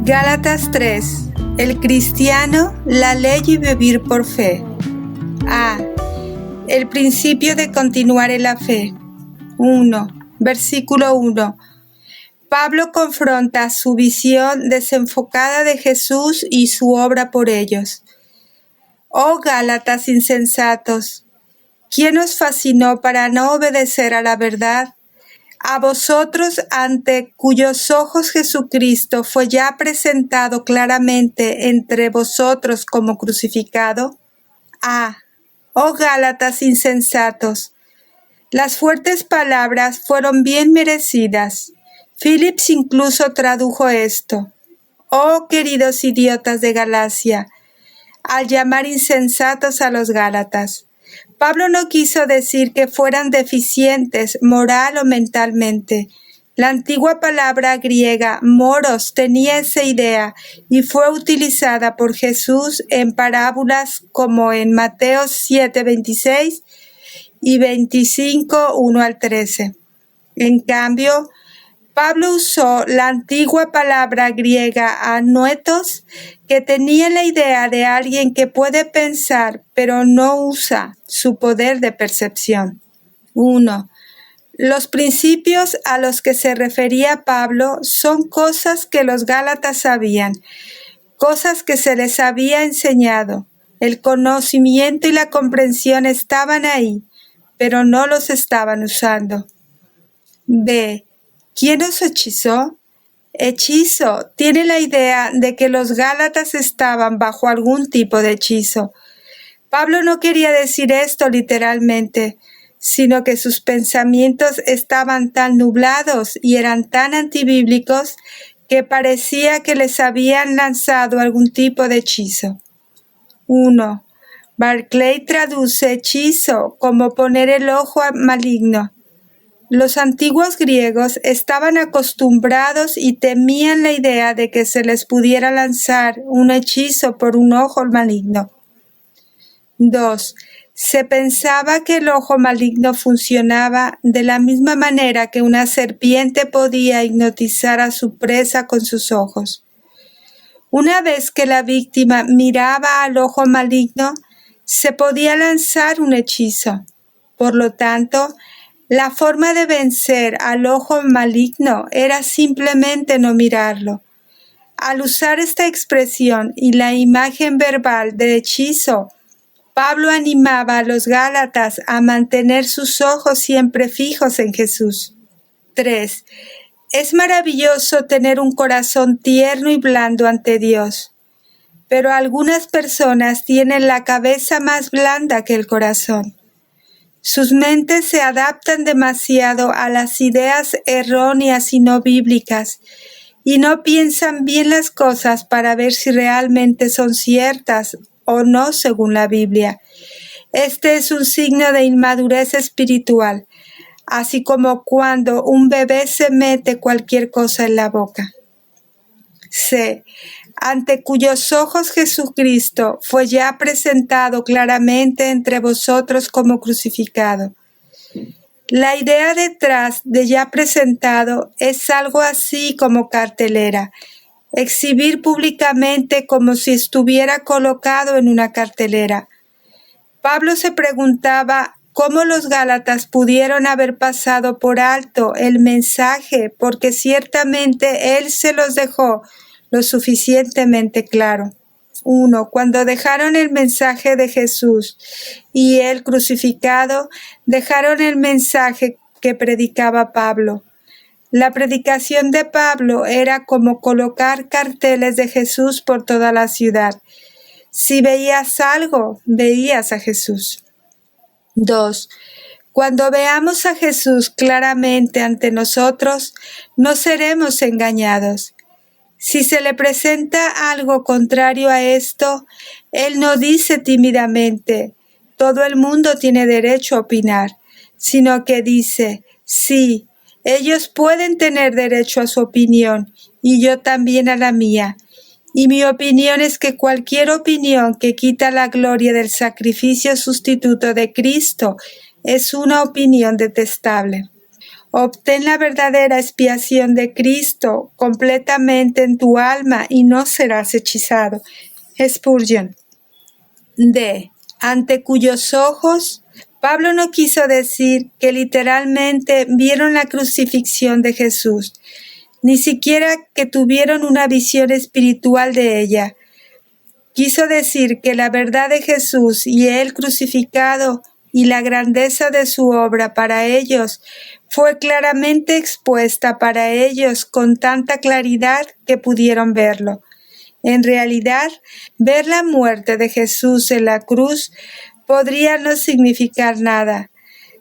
Gálatas 3. El cristiano, la ley y vivir por fe. A. El principio de continuar en la fe. 1. Versículo 1. Pablo confronta su visión desenfocada de Jesús y su obra por ellos. Oh Gálatas insensatos, ¿quién os fascinó para no obedecer a la verdad? A vosotros, ante cuyos ojos Jesucristo fue ya presentado claramente entre vosotros como crucificado. Oh Gálatas insensatos, las fuertes palabras fueron bien merecidas. Phillips incluso tradujo esto. Oh queridos idiotas de Galacia, al llamar insensatos a los Gálatas. Pablo no quiso decir que fueran deficientes moral o mentalmente. La antigua palabra griega moros tenía esa idea y fue utilizada por Jesús en parábolas como en Mateo 7:26 y 25, 1 al 13. En cambio, Pablo usó la antigua palabra griega anoetos, que tenía la idea de alguien que puede pensar, pero no usa su poder de percepción. 1. Los principios a los que se refería Pablo son cosas que los Gálatas sabían, cosas que se les había enseñado. El conocimiento y la comprensión estaban ahí, pero no los estaban usando. B. ¿Quién os hechizó? Hechizo tiene la idea de que los Gálatas estaban bajo algún tipo de hechizo. Pablo no quería decir esto literalmente, sino que sus pensamientos estaban tan nublados y eran tan antibíblicos que parecía que les habían lanzado algún tipo de hechizo. 1. Barclay traduce hechizo como poner el ojo maligno. Los antiguos griegos estaban acostumbrados y temían la idea de que se les pudiera lanzar un hechizo por un ojo maligno. 2. Se pensaba que el ojo maligno funcionaba de la misma manera que una serpiente podía hipnotizar a su presa con sus ojos. Una vez que la víctima miraba al ojo maligno, se podía lanzar un hechizo. Por lo tanto, la forma de vencer al ojo maligno era simplemente no mirarlo. Al usar esta expresión y la imagen verbal de hechizo, Pablo animaba a los Gálatas a mantener sus ojos siempre fijos en Jesús. 3. Es maravilloso tener un corazón tierno y blando ante Dios, pero algunas personas tienen la cabeza más blanda que el corazón. Sus mentes se adaptan demasiado a las ideas erróneas y no bíblicas y no piensan bien las cosas para ver si realmente son ciertas o no según la Biblia. Este es un signo de inmadurez espiritual, así como cuando un bebé se mete cualquier cosa en la boca. C. Ante cuyos ojos Jesucristo fue ya presentado claramente entre vosotros como crucificado. La idea detrás de ya presentado es algo así como cartelera, exhibir públicamente como si estuviera colocado en una cartelera. Pablo se preguntaba cómo los Gálatas pudieron haber pasado por alto el mensaje, porque ciertamente él se los dejó lo suficientemente claro. 1. Cuando dejaron el mensaje de Jesús y el crucificado, dejaron el mensaje que predicaba Pablo. La predicación de Pablo era como colocar carteles de Jesús por toda la ciudad. Si veías algo, veías a Jesús. 2. Cuando veamos a Jesús claramente ante nosotros, no seremos engañados. Si se le presenta algo contrario a esto, él no dice tímidamente, todo el mundo tiene derecho a opinar, sino que dice, sí, ellos pueden tener derecho a su opinión y yo también a la mía. Y mi opinión es que cualquier opinión que quita la gloria del sacrificio sustituto de Cristo es una opinión detestable. Obtén la verdadera expiación de Cristo completamente en tu alma y no serás hechizado. Spurgeon. D. Ante cuyos ojos, Pablo no quiso decir que literalmente vieron la crucifixión de Jesús, ni siquiera que tuvieron una visión espiritual de ella. Quiso decir que la verdad de Jesús y Él crucificado y la grandeza de su obra para ellos fue claramente expuesta para ellos con tanta claridad que pudieron verlo. En realidad, ver la muerte de Jesús en la cruz podría no significar nada.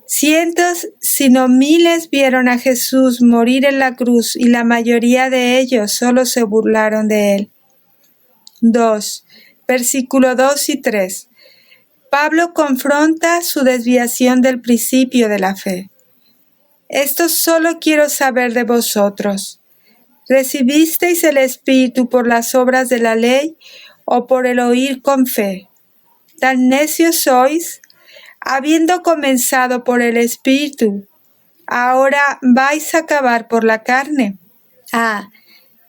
Cientos, si no miles, vieron a Jesús morir en la cruz y la mayoría de ellos solo se burlaron de él. 2. Versículo 2 y 3. Pablo confronta su desviación del principio de la fe. Esto solo quiero saber de vosotros. ¿Recibisteis el Espíritu por las obras de la ley o por el oír con fe? ¿Tan necios sois? Habiendo comenzado por el Espíritu, ¿ahora vais a acabar por la carne?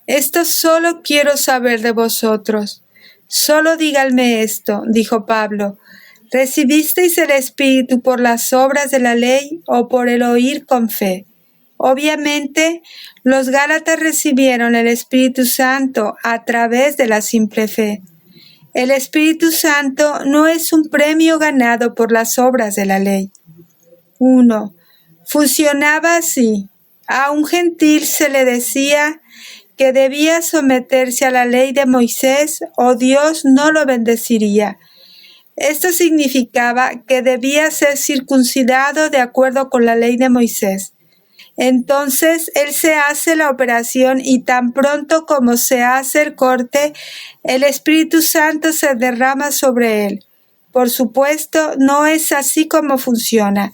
Esto solo quiero saber de vosotros. Solo díganme esto, dijo Pablo. ¿Recibisteis el Espíritu por las obras de la ley o por el oír con fe? Obviamente, los Gálatas recibieron el Espíritu Santo a través de la simple fe. El Espíritu Santo no es un premio ganado por las obras de la ley. 1. Funcionaba así. A un gentil se le decía que debía someterse a la ley de Moisés o Dios no lo bendeciría. Esto significaba que debía ser circuncidado de acuerdo con la ley de Moisés. Entonces él se hace la operación y tan pronto como se hace el corte, el Espíritu Santo se derrama sobre él. Por supuesto, no es así como funciona.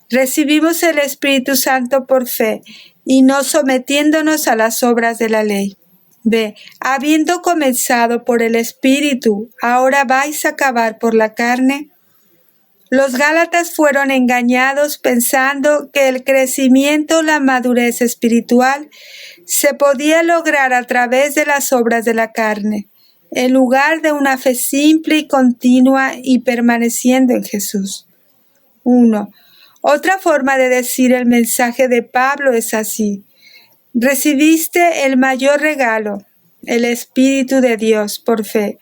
Recibimos el Espíritu Santo por fe y no sometiéndonos a las obras de la ley. B. Habiendo comenzado por el Espíritu, ¿ahora vais a acabar por la carne? Los Gálatas fueron engañados pensando que el crecimiento o la madurez espiritual se podía lograr a través de las obras de la carne, en lugar de una fe simple y continua y permaneciendo en Jesús. 1. Otra forma de decir el mensaje de Pablo es así. Recibiste el mayor regalo, el Espíritu de Dios, por fe.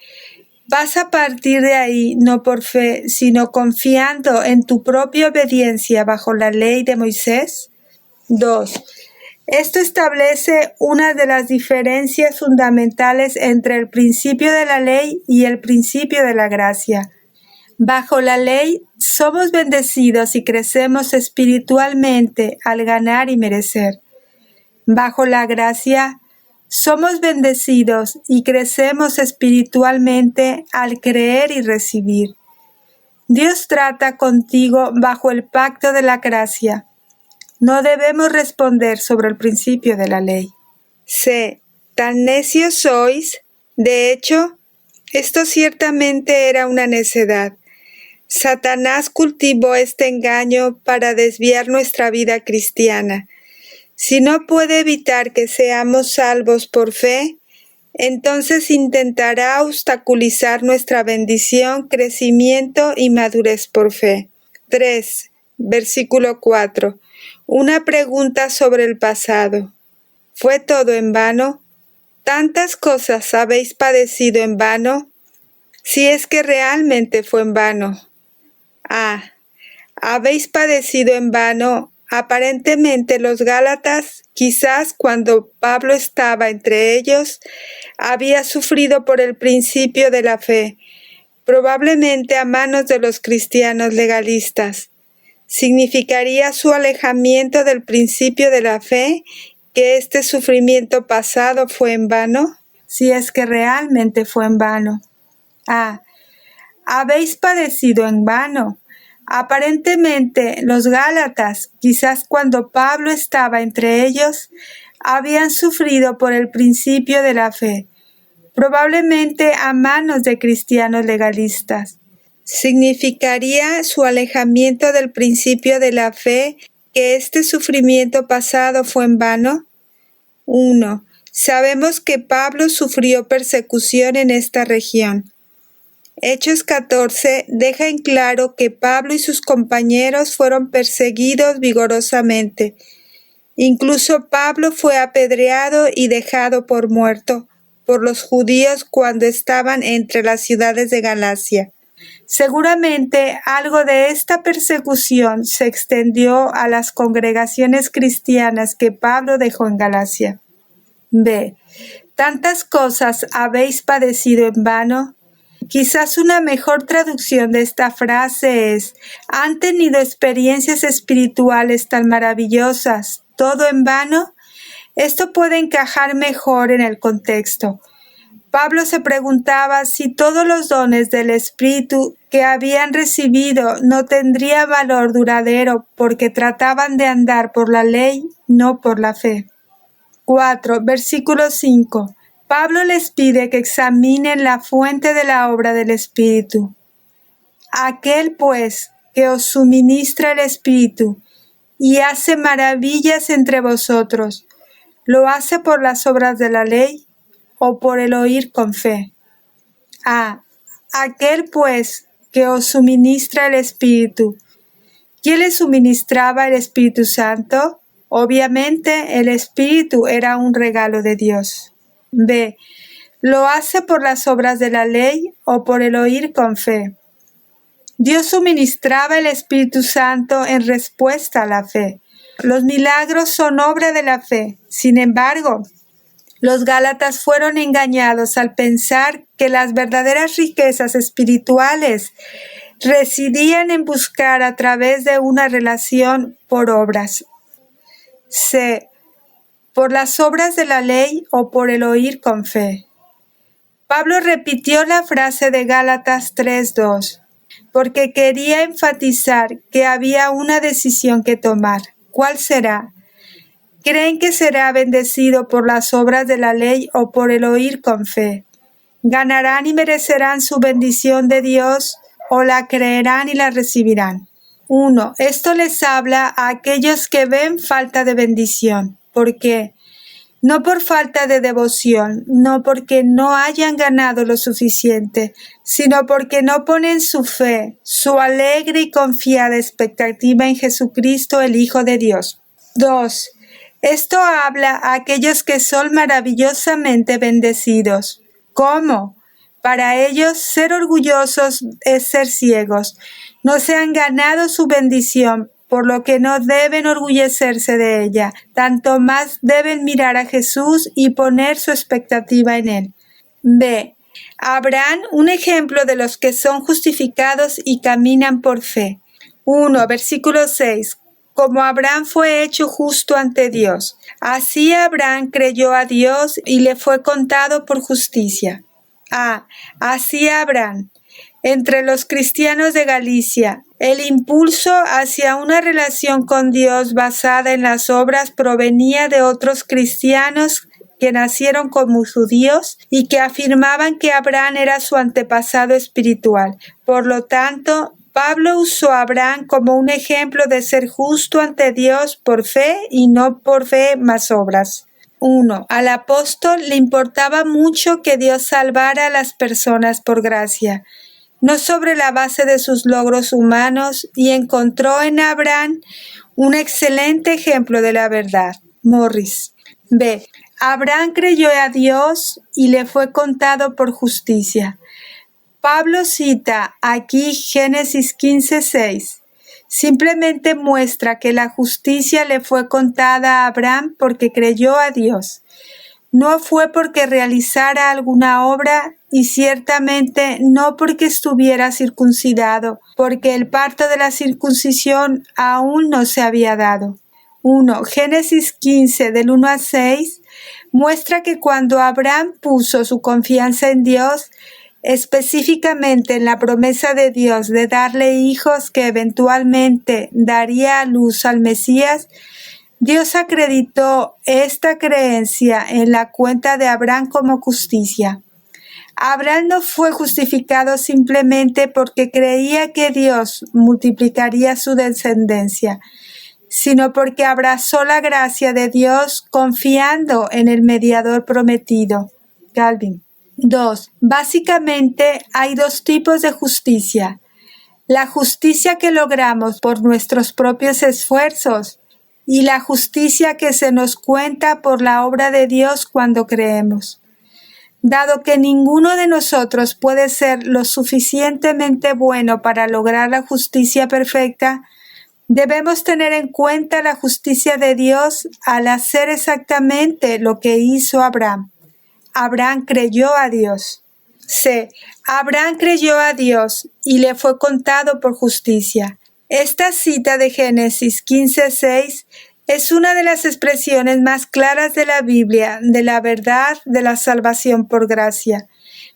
Vas a partir de ahí, no por fe, sino confiando en tu propia obediencia bajo la ley de Moisés. 2. Esto establece una de las diferencias fundamentales entre el principio de la ley y el principio de la gracia. Bajo la ley, somos bendecidos y crecemos espiritualmente al ganar y merecer. Bajo la gracia, somos bendecidos y crecemos espiritualmente al creer y recibir. Dios trata contigo bajo el pacto de la gracia. No debemos responder sobre el principio de la ley. C. ¿Tan necios sois? De hecho, esto ciertamente era una necedad. Satanás cultivó este engaño para desviar nuestra vida cristiana. Si no puede evitar que seamos salvos por fe, entonces intentará obstaculizar nuestra bendición, crecimiento y madurez por fe. 3. Versículo 4. Una pregunta sobre el pasado. ¿Fue todo en vano? ¿Tantas cosas habéis padecido en vano? Si es que realmente fue en vano. ¿Habéis padecido en vano? Aparentemente los Gálatas, quizás cuando Pablo estaba entre ellos, había sufrido por el principio de la fe, probablemente a manos de los cristianos legalistas. ¿Significaría su alejamiento del principio de la fe que este sufrimiento pasado fue en vano? Si es que realmente fue en vano. ¿Habéis padecido en vano? Aparentemente, los Gálatas, quizás cuando Pablo estaba entre ellos, habían sufrido por el principio de la fe, probablemente a manos de cristianos legalistas. ¿Significaría su alejamiento del principio de la fe que este sufrimiento pasado fue en vano? 1. Sabemos que Pablo sufrió persecución en esta región. Hechos 14 deja en claro que Pablo y sus compañeros fueron perseguidos vigorosamente. Incluso Pablo fue apedreado y dejado por muerto por los judíos cuando estaban entre las ciudades de Galacia. Seguramente algo de esta persecución se extendió a las congregaciones cristianas que Pablo dejó en Galacia. B. ¿Tantas cosas habéis padecido en vano? Quizás una mejor traducción de esta frase es: ¿han tenido experiencias espirituales tan maravillosas, todo en vano? Esto puede encajar mejor en el contexto. Pablo se preguntaba si todos los dones del Espíritu que habían recibido no tendrían valor duradero porque trataban de andar por la ley, no por la fe. 4. Versículo 5. Pablo les pide que examinen la fuente de la obra del Espíritu. Aquel, pues, que os suministra el Espíritu y hace maravillas entre vosotros, ¿lo hace por las obras de la ley o por el oír con fe? A. Aquel, pues, que os suministra el Espíritu. ¿Quién le suministraba el Espíritu Santo? Obviamente, el Espíritu era un regalo de Dios. B. ¿Lo hace por las obras de la ley o por el oír con fe? Dios suministraba el Espíritu Santo en respuesta a la fe. Los milagros son obra de la fe. Sin embargo, los gálatas fueron engañados al pensar que las verdaderas riquezas espirituales residían en buscar a través de una relación por obras. C. ¿Por las obras de la ley o por el oír con fe? Pablo repitió la frase de Gálatas 3:2, porque quería enfatizar que había una decisión que tomar. ¿Cuál será? ¿Creen que será bendecido por las obras de la ley o por el oír con fe? ¿Ganarán y merecerán su bendición de Dios o la creerán y la recibirán? 1. Esto les habla a aquellos que ven falta de bendición. ¿Por qué? No por falta de devoción, no porque no hayan ganado lo suficiente, sino porque no ponen su fe, su alegre y confiada expectativa en Jesucristo, el Hijo de Dios. 2. Esto habla a aquellos que son maravillosamente bendecidos. ¿Cómo? Para ellos, ser orgullosos es ser ciegos. No se han ganado su bendición, por lo que no deben orgullecerse de ella. Tanto más deben mirar a Jesús y poner su expectativa en Él. B. Abraham, un ejemplo de los que son justificados y caminan por fe. 1. Versículo 6. Como Abraham fue hecho justo ante Dios, así Abraham creyó a Dios y le fue contado por justicia. A. Así Abraham. Entre los cristianos de Galicia, el impulso hacia una relación con Dios basada en las obras provenía de otros cristianos que nacieron como judíos y que afirmaban que Abraham era su antepasado espiritual. Por lo tanto, Pablo usó a Abraham como un ejemplo de ser justo ante Dios por fe y no por fe más obras. 1. Al apóstol le importaba mucho que Dios salvara a las personas por gracia, no sobre la base de sus logros humanos, y encontró en Abraham un excelente ejemplo de la verdad. Morris. B. Abraham creyó a Dios y le fue contado por justicia. Pablo cita aquí Génesis 15:6. Simplemente muestra que la justicia le fue contada a Abraham porque creyó a Dios. No fue porque realizara alguna obra y ciertamente no porque estuviera circuncidado, porque el parto de la circuncisión aún no se había dado. 1. Génesis 15 del 1 al 6 muestra que cuando Abraham puso su confianza en Dios, específicamente en la promesa de Dios de darle hijos que eventualmente daría a luz al Mesías, Dios acreditó esta creencia en la cuenta de Abraham como justicia. Abraham no fue justificado simplemente porque creía que Dios multiplicaría su descendencia. sino porque abrazó la gracia de Dios confiando en el mediador prometido. Calvin. 2. Básicamente hay dos tipos de justicia. La justicia que logramos por nuestros propios esfuerzos y la justicia que se nos cuenta por la obra de Dios cuando creemos. Dado que ninguno de nosotros puede ser lo suficientemente bueno para lograr la justicia perfecta, debemos tener en cuenta la justicia de Dios al hacer exactamente lo que hizo Abraham. Abraham creyó a Dios. C. Abraham creyó a Dios y le fue contado por justicia. Esta cita de Génesis 15:6 es una de las expresiones más claras de la Biblia de la verdad de la salvación por gracia,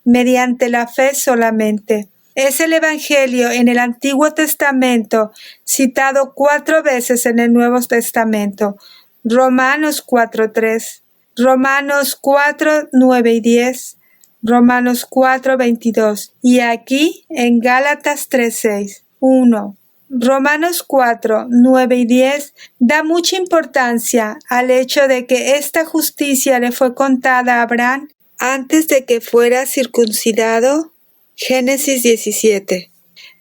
mediante la fe solamente. Es el Evangelio en el Antiguo Testamento, citado 4 veces en el Nuevo Testamento. Romanos 4:3, Romanos 4:9 y 10, Romanos 4:22 y aquí en Gálatas 3:6. 1. Romanos 4:9 y 10 da mucha importancia al hecho de que esta justicia le fue contada a Abraham antes de que fuera circuncidado. Génesis 17.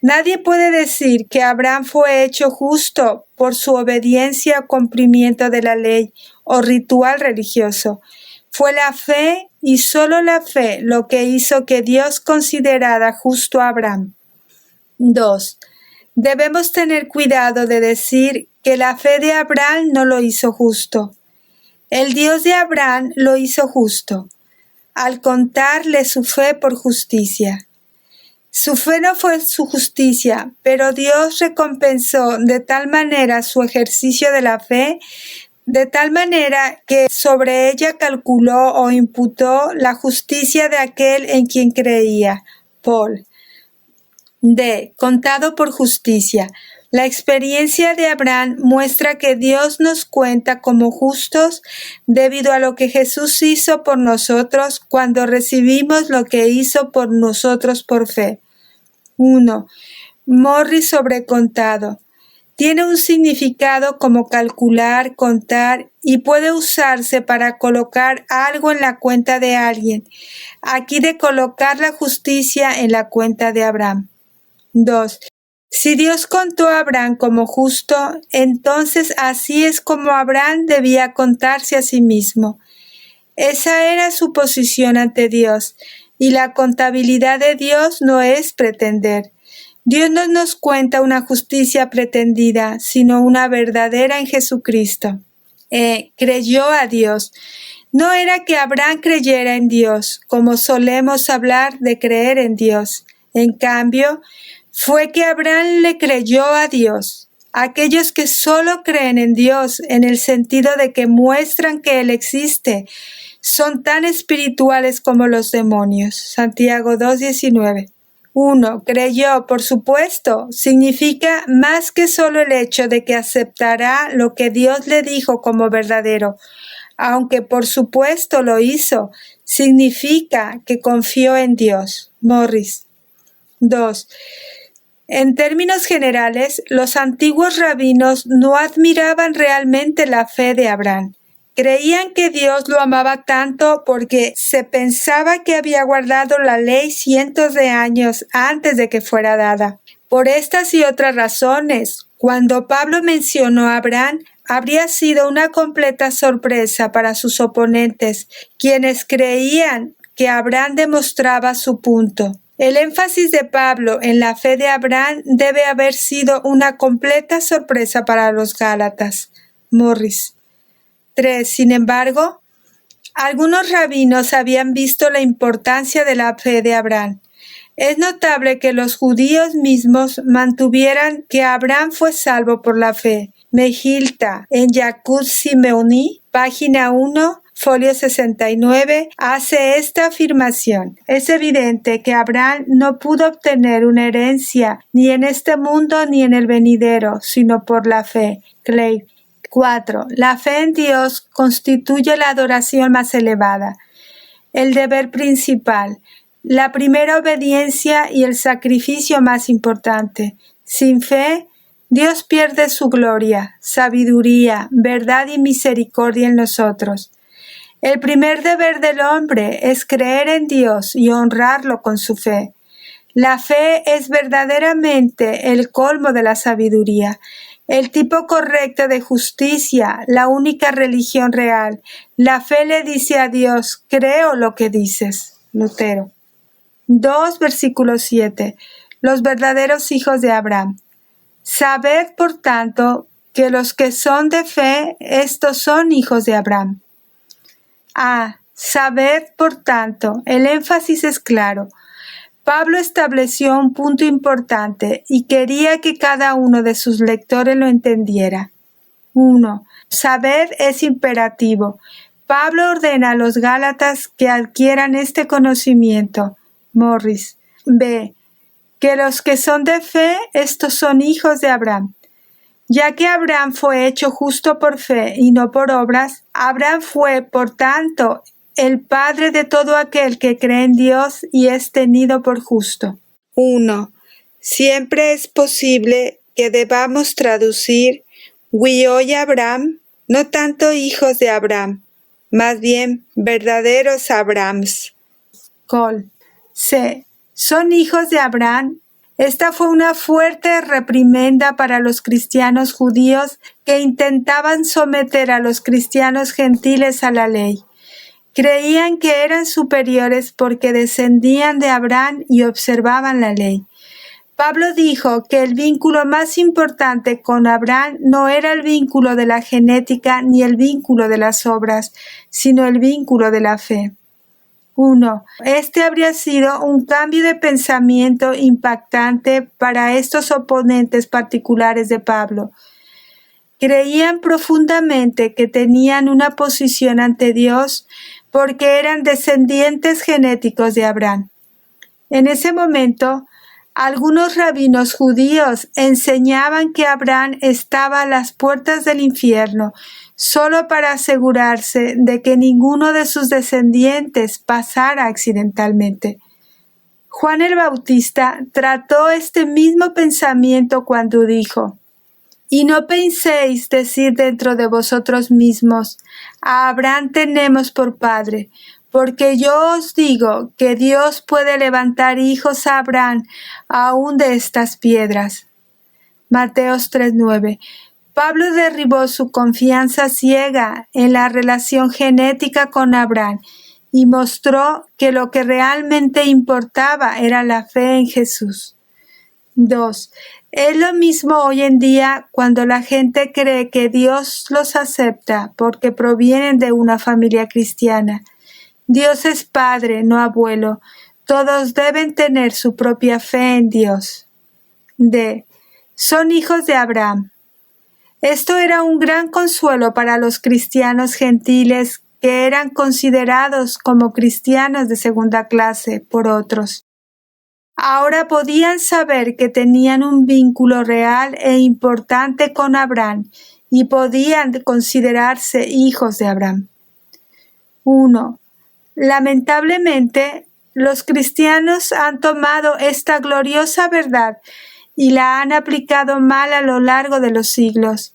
Nadie puede decir que Abraham fue hecho justo por su obediencia o cumplimiento de la ley o ritual religioso. Fue la fe y solo la fe lo que hizo que Dios considerara justo a Abraham. 2. Debemos tener cuidado de decir que la fe de Abraham no lo hizo justo. El Dios de Abraham lo hizo justo, al contarle su fe por justicia. Su fe no fue su justicia, pero Dios recompensó de tal manera su ejercicio de la fe, de tal manera que sobre ella calculó o imputó la justicia de aquel en quien creía. Paul. D. Contado por justicia. La experiencia de Abraham muestra que Dios nos cuenta como justos debido a lo que Jesús hizo por nosotros cuando recibimos lo que hizo por nosotros por fe. 1. Morris sobre contado. Tiene un significado como calcular, contar y puede usarse para colocar algo en la cuenta de alguien. Aquí de colocar la justicia en la cuenta de Abraham. 2. Si Dios contó a Abraham como justo, entonces así es como Abraham debía contarse a sí mismo. Esa era su posición ante Dios, y la contabilidad de Dios no es pretender. Dios no nos cuenta una justicia pretendida, sino una verdadera en Jesucristo. Creyó a Dios. No era que Abraham creyera en Dios, como solemos hablar de creer en Dios. En cambio, fue que Abraham le creyó a Dios. Aquellos que solo creen en Dios en el sentido de que muestran que Él existe, son tan espirituales como los demonios. Santiago 2:19. 1. Creyó, por supuesto, significa más que solo el hecho de que aceptará lo que Dios le dijo como verdadero. Aunque por supuesto lo hizo, significa que confió en Dios. Morris. 2. En términos generales, los antiguos rabinos no admiraban realmente la fe de Abraham. Creían que Dios lo amaba tanto porque se pensaba que había guardado la ley cientos de años antes de que fuera dada. Por estas y otras razones, cuando Pablo mencionó a Abraham, habría sido una completa sorpresa para sus oponentes, quienes creían que Abraham demostraba su punto. El énfasis de Pablo en la fe de Abraham debe haber sido una completa sorpresa para los Gálatas. Morris. 3. Sin embargo, algunos rabinos habían visto la importancia de la fe de Abraham. Es notable que los judíos mismos mantuvieran que Abraham fue salvo por la fe. Mejilta, en Yaqut Simeoni, página 1, folio 69, hace esta afirmación. Es evidente que Abraham no pudo obtener una herencia ni en este mundo ni en el venidero, sino por la fe. Clay. 4. La fe en Dios constituye la adoración más elevada, el deber principal, la primera obediencia y el sacrificio más importante. Sin fe Dios pierde su gloria, sabiduría, verdad y misericordia en nosotros. El primer deber del hombre es creer en Dios y honrarlo con su fe. La fe es verdaderamente el colmo de la sabiduría, el tipo correcto de justicia, la única religión real. La fe le dice a Dios, creo lo que dices. Lutero. 2, versículo 7. Los verdaderos hijos de Abraham. Sabed, por tanto, que los que son de fe, estos son hijos de Abraham. Sabed, por tanto, el énfasis es claro. Pablo estableció un punto importante y quería que cada uno de sus lectores lo entendiera. 1. Saber es imperativo. Pablo ordena a los gálatas que adquieran este conocimiento. Morris. B. Que los que son de fe, estos son hijos de Abraham. Ya que Abraham fue hecho justo por fe y no por obras, Abraham fue, por tanto, el padre de todo aquel que cree en Dios y es tenido por justo. 1. Siempre es posible que debamos traducir Huioy Abraham, no tanto hijos de Abraham, más bien verdaderos Abrahams. Col. C. Son hijos de Abraham. Esta fue una fuerte reprimenda para los cristianos judíos que intentaban someter a los cristianos gentiles a la ley. Creían que eran superiores porque descendían de Abraham y observaban la ley. Pablo dijo que el vínculo más importante con Abraham no era el vínculo de la genética ni el vínculo de las obras, sino el vínculo de la fe. 1. Este habría sido un cambio de pensamiento impactante para estos oponentes particulares de Pablo. Creían profundamente que tenían una posición ante Dios porque eran descendientes genéticos de Abraham. En ese momento, algunos rabinos judíos enseñaban que Abraham estaba a las puertas del infierno solo para asegurarse de que ninguno de sus descendientes pasara accidentalmente. Juan el Bautista trató este mismo pensamiento cuando dijo: Y no penséis decir dentro de vosotros mismos, a Abraham tenemos por padre, porque yo os digo que Dios puede levantar hijos a Abraham aún de estas piedras. Mateos 3:9. Pablo derribó su confianza ciega en la relación genética con Abraham y mostró que lo que realmente importaba era la fe en Jesús. 2. Es lo mismo hoy en día cuando la gente cree que Dios los acepta porque provienen de una familia cristiana. Dios es padre, no abuelo. Todos deben tener su propia fe en Dios. D. Son hijos de Abraham. Esto era un gran consuelo para los cristianos gentiles que eran considerados como cristianos de segunda clase por otros. Ahora podían saber que tenían un vínculo real e importante con Abraham y podían considerarse hijos de Abraham. 1. Lamentablemente, los cristianos han tomado esta gloriosa verdad y la han aplicado mal a lo largo de los siglos.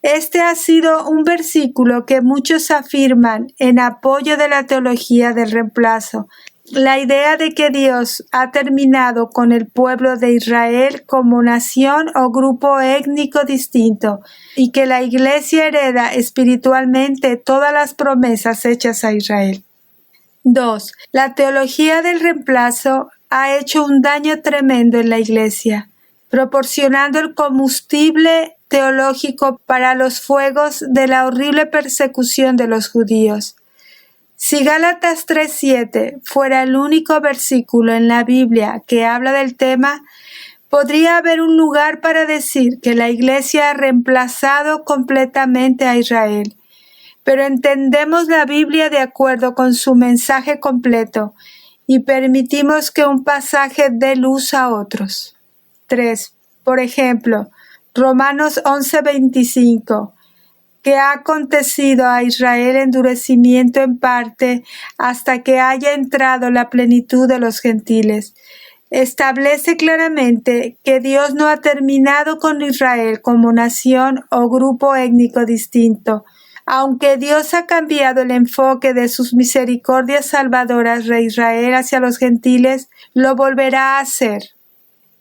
Este ha sido un versículo que muchos afirman en apoyo de la teología del reemplazo, la idea de que Dios ha terminado con el pueblo de Israel como nación o grupo étnico distinto y que la Iglesia hereda espiritualmente todas las promesas hechas a Israel. 2. La teología del reemplazo ha hecho un daño tremendo en la Iglesia, proporcionando el combustible teológico para los fuegos de la horrible persecución de los judíos. Si Gálatas 3:7 fuera el único versículo en la Biblia que habla del tema, podría haber un lugar para decir que la Iglesia ha reemplazado completamente a Israel. Pero entendemos la Biblia de acuerdo con su mensaje completo y permitimos que un pasaje dé luz a otros. 3. Por ejemplo, Romanos 11:25. Que ha acontecido a Israel endurecimiento en parte hasta que haya entrado la plenitud de los gentiles. establece claramente que Dios no ha terminado con Israel como nación o grupo étnico distinto. Aunque Dios ha cambiado el enfoque de sus misericordias salvadoras de Israel hacia los gentiles, lo volverá a hacer.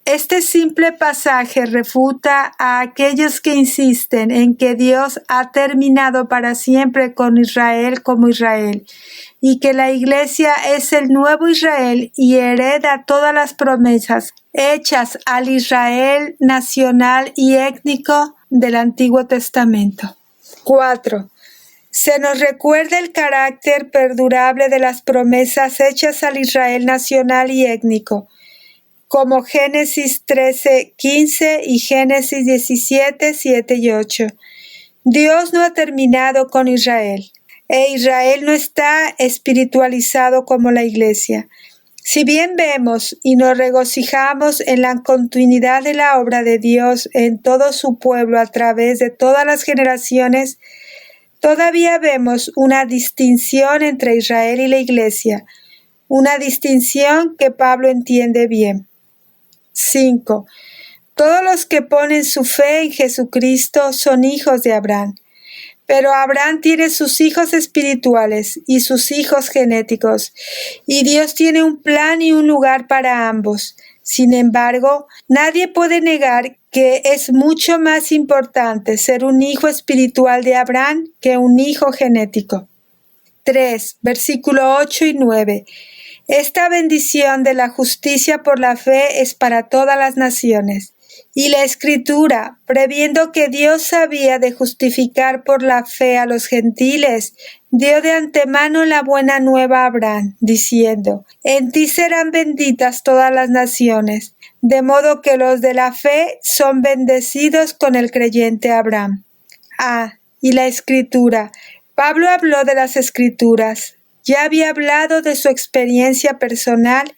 Este simple pasaje refuta a aquellos que insisten en que Dios ha terminado para siempre con Israel como Israel, y que la Iglesia es el nuevo Israel y hereda todas las promesas hechas al Israel nacional y étnico del Antiguo Testamento. 4. Se nos recuerda el carácter perdurable de las promesas hechas al Israel nacional y étnico, como Génesis 13:15 y Génesis 17:7 y 8. Dios no ha terminado con Israel, e Israel no está espiritualizado como la Iglesia. Si bien vemos y nos regocijamos en la continuidad de la obra de Dios en todo su pueblo a través de todas las generaciones, todavía vemos una distinción entre Israel y la Iglesia, una distinción que Pablo entiende bien. 5. Todos los que ponen su fe en Jesucristo son hijos de Abraham, pero Abraham tiene sus hijos espirituales y sus hijos genéticos, y Dios tiene un plan y un lugar para ambos. Sin embargo, nadie puede negar que es mucho más importante ser un hijo espiritual de Abraham que un hijo genético. 3. Versículo 8 y 9. Esta bendición de la justicia por la fe es para todas las naciones. Y la Escritura, previendo que Dios había de justificar por la fe a los gentiles, dio de antemano la buena nueva a Abraham, diciendo: en ti serán benditas todas las naciones, de modo que los de la fe son bendecidos con el creyente Abraham. Y la Escritura. Pablo habló de las Escrituras. Ya había hablado de su experiencia personal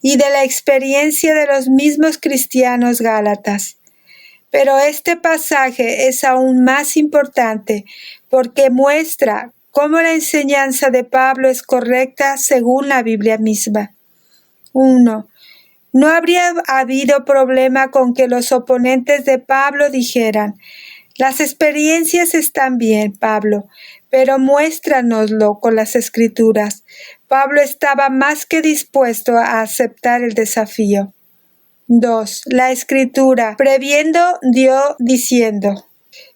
y de la experiencia de los mismos cristianos gálatas. Pero este pasaje es aún más importante porque muestra cómo la enseñanza de Pablo es correcta según la Biblia misma. 1. No habría habido problema con que los oponentes de Pablo dijeran: las experiencias están bien, Pablo, pero muéstranoslo con las Escrituras. Pablo estaba más que dispuesto a aceptar el desafío. 2. La Escritura, previendo, dio diciendo.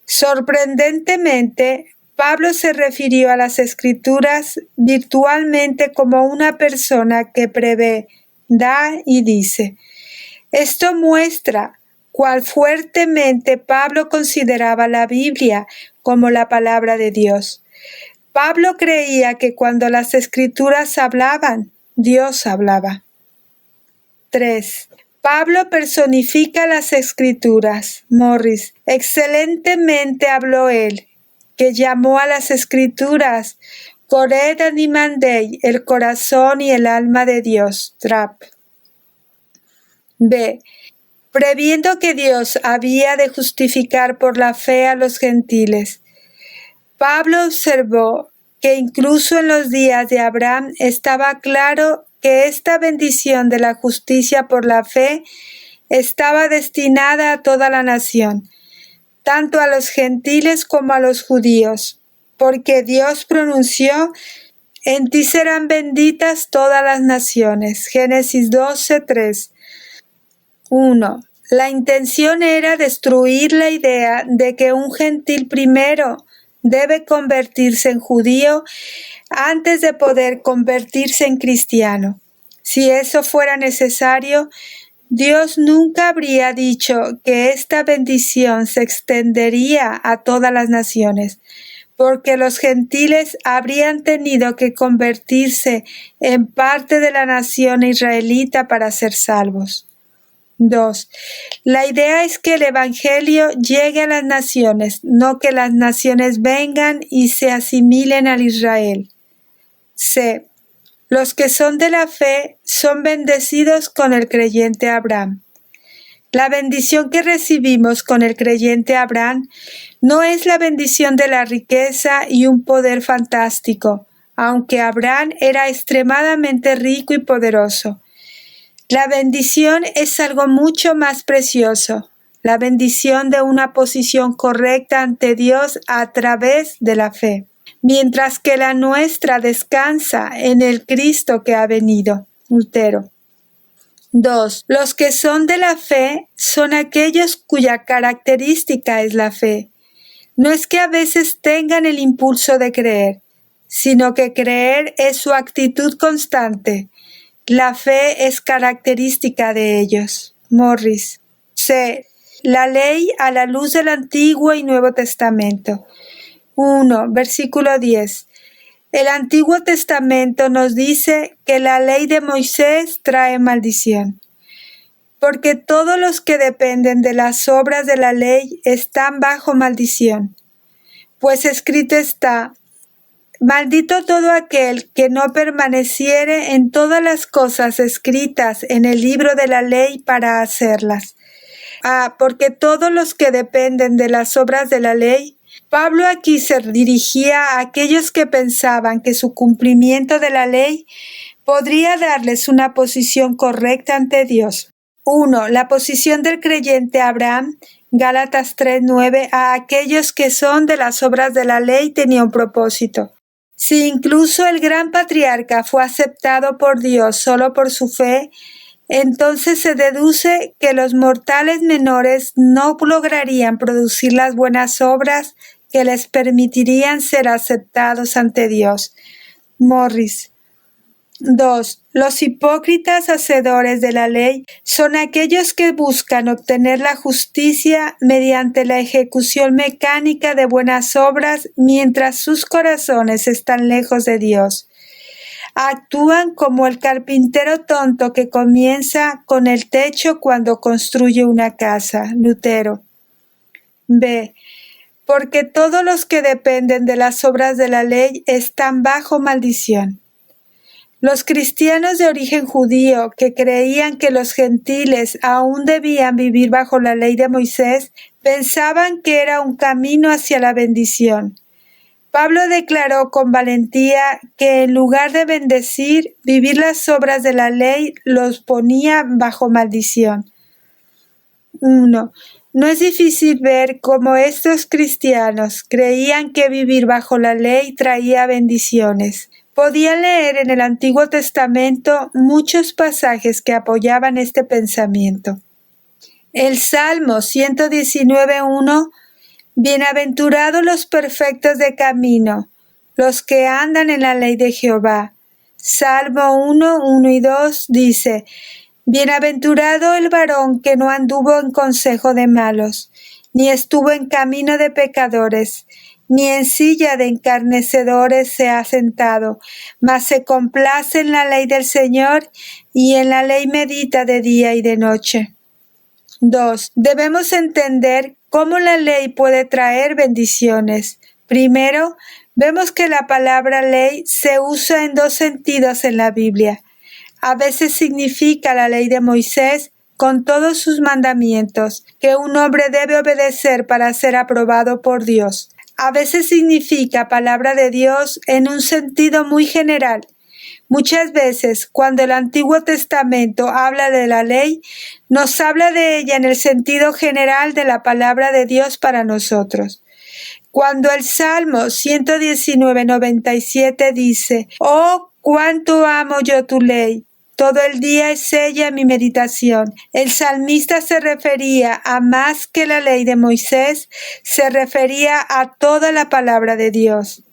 Sorprendentemente, Pablo se refirió a las Escrituras virtualmente como una persona que prevé, da y dice. Esto muestra cuál fuertemente Pablo consideraba la Biblia como la palabra de Dios. Pablo creía que cuando las Escrituras hablaban, Dios hablaba. 3. Pablo personifica las Escrituras. Morris. Excelentemente habló él, que llamó a las Escrituras Cored Animandei, el corazón y el alma de Dios. Trapp. B. Previendo que Dios había de justificar por la fe a los gentiles. Pablo observó que incluso en los días de Abraham estaba claro que esta bendición de la justicia por la fe estaba destinada a toda la nación, tanto a los gentiles como a los judíos, porque Dios pronunció: en ti serán benditas todas las naciones. Génesis 12:3. 1. La intención era destruir la idea de que un gentil primero debe convertirse en judío antes de poder convertirse en cristiano. Si eso fuera necesario, Dios nunca habría dicho que esta bendición se extendería a todas las naciones, porque los gentiles habrían tenido que convertirse en parte de la nación israelita para ser salvos. 2. La idea es que el Evangelio llegue a las naciones, no que las naciones vengan y se asimilen al Israel. C. Los que son de la fe son bendecidos con el creyente Abraham. La bendición que recibimos con el creyente Abraham no es la bendición de la riqueza y un poder fantástico, aunque Abraham era extremadamente rico y poderoso. La bendición es algo mucho más precioso, la bendición de una posición correcta ante Dios a través de la fe, mientras que la nuestra descansa en el Cristo que ha venido. Lutero. 2. Los que son de la fe son aquellos cuya característica es la fe. No es que a veces tengan el impulso de creer, sino que creer es su actitud constante. La fe es característica de ellos. Morris. C. La ley a la luz del Antiguo y Nuevo Testamento. 1. Versículo 10. El Antiguo Testamento nos dice que la ley de Moisés trae maldición, porque todos los que dependen de las obras de la ley están bajo maldición. Pues escrito está: maldito todo aquel que no permaneciere en todas las cosas escritas en el libro de la ley para hacerlas. Porque todos los que dependen de las obras de la ley. Pablo aquí se dirigía a aquellos que pensaban que su cumplimiento de la ley podría darles una posición correcta ante Dios. 1. La posición del creyente Abraham, Gálatas 3:9, a aquellos que son de las obras de la ley tenía un propósito. Si incluso el gran patriarca fue aceptado por Dios solo por su fe, entonces se deduce que los mortales menores no lograrían producir las buenas obras que les permitirían ser aceptados ante Dios. Morris. 2. Los hipócritas hacedores de la ley son aquellos que buscan obtener la justicia mediante la ejecución mecánica de buenas obras mientras sus corazones están lejos de Dios. Actúan como el carpintero tonto que comienza con el techo cuando construye una casa. Lutero. B. Porque todos los que dependen de las obras de la ley están bajo maldición. Los cristianos de origen judío que creían que los gentiles aún debían vivir bajo la ley de Moisés pensaban que era un camino hacia la bendición. Pablo declaró con valentía que en lugar de bendecir, vivir las obras de la ley los ponía bajo maldición. 1. No es difícil ver cómo estos cristianos creían que vivir bajo la ley traía bendiciones. Podían leer en el Antiguo Testamento muchos pasajes que apoyaban este pensamiento. El Salmo 119:1: Bienaventurados los perfectos de camino, los que andan en la ley de Jehová. Salmo 1:1 y 2 dice: Bienaventurado el varón que no anduvo en consejo de malos, ni estuvo en camino de pecadores, ni en silla de escarnecedores se ha sentado, mas se complace en la ley del Señor, y en la ley medita de día y de noche. 2. Debemos entender cómo la ley puede traer bendiciones. Primero, vemos que la palabra ley se usa en dos sentidos en la Biblia. A veces significa la ley de Moisés con todos sus mandamientos, que un hombre debe obedecer para ser aprobado por Dios. A veces significa palabra de Dios en un sentido muy general. Muchas veces, cuando el Antiguo Testamento habla de la ley, nos habla de ella en el sentido general de la palabra de Dios para nosotros. Cuando el Salmo 119:97 dice: «Oh, cuánto amo yo tu ley, todo el día es ella mi meditación», el salmista se refería a más que la ley de Moisés, se refería a toda la palabra de Dios.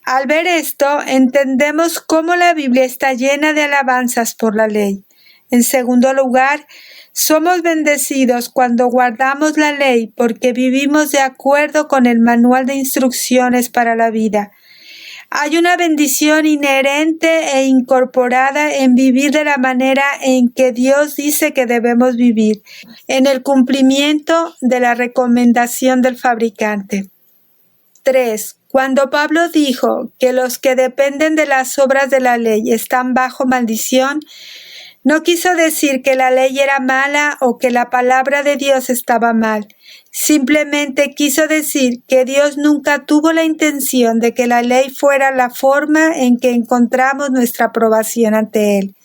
Al ver esto, entendemos cómo la Biblia está llena de alabanzas por la ley. En segundo lugar, somos bendecidos cuando guardamos la ley porque vivimos de acuerdo con el manual de instrucciones para la vida. Hay una bendición inherente e incorporada en vivir de la manera en que Dios dice que debemos vivir, en el cumplimiento de la recomendación del fabricante. 3. Cuando Pablo dijo que los que dependen de las obras de la ley están bajo maldición, no quiso decir que la ley era mala o que la palabra de Dios estaba mal. Simplemente quiso decir que Dios nunca tuvo la intención de que la ley fuera la forma en que encontramos nuestra aprobación ante Él.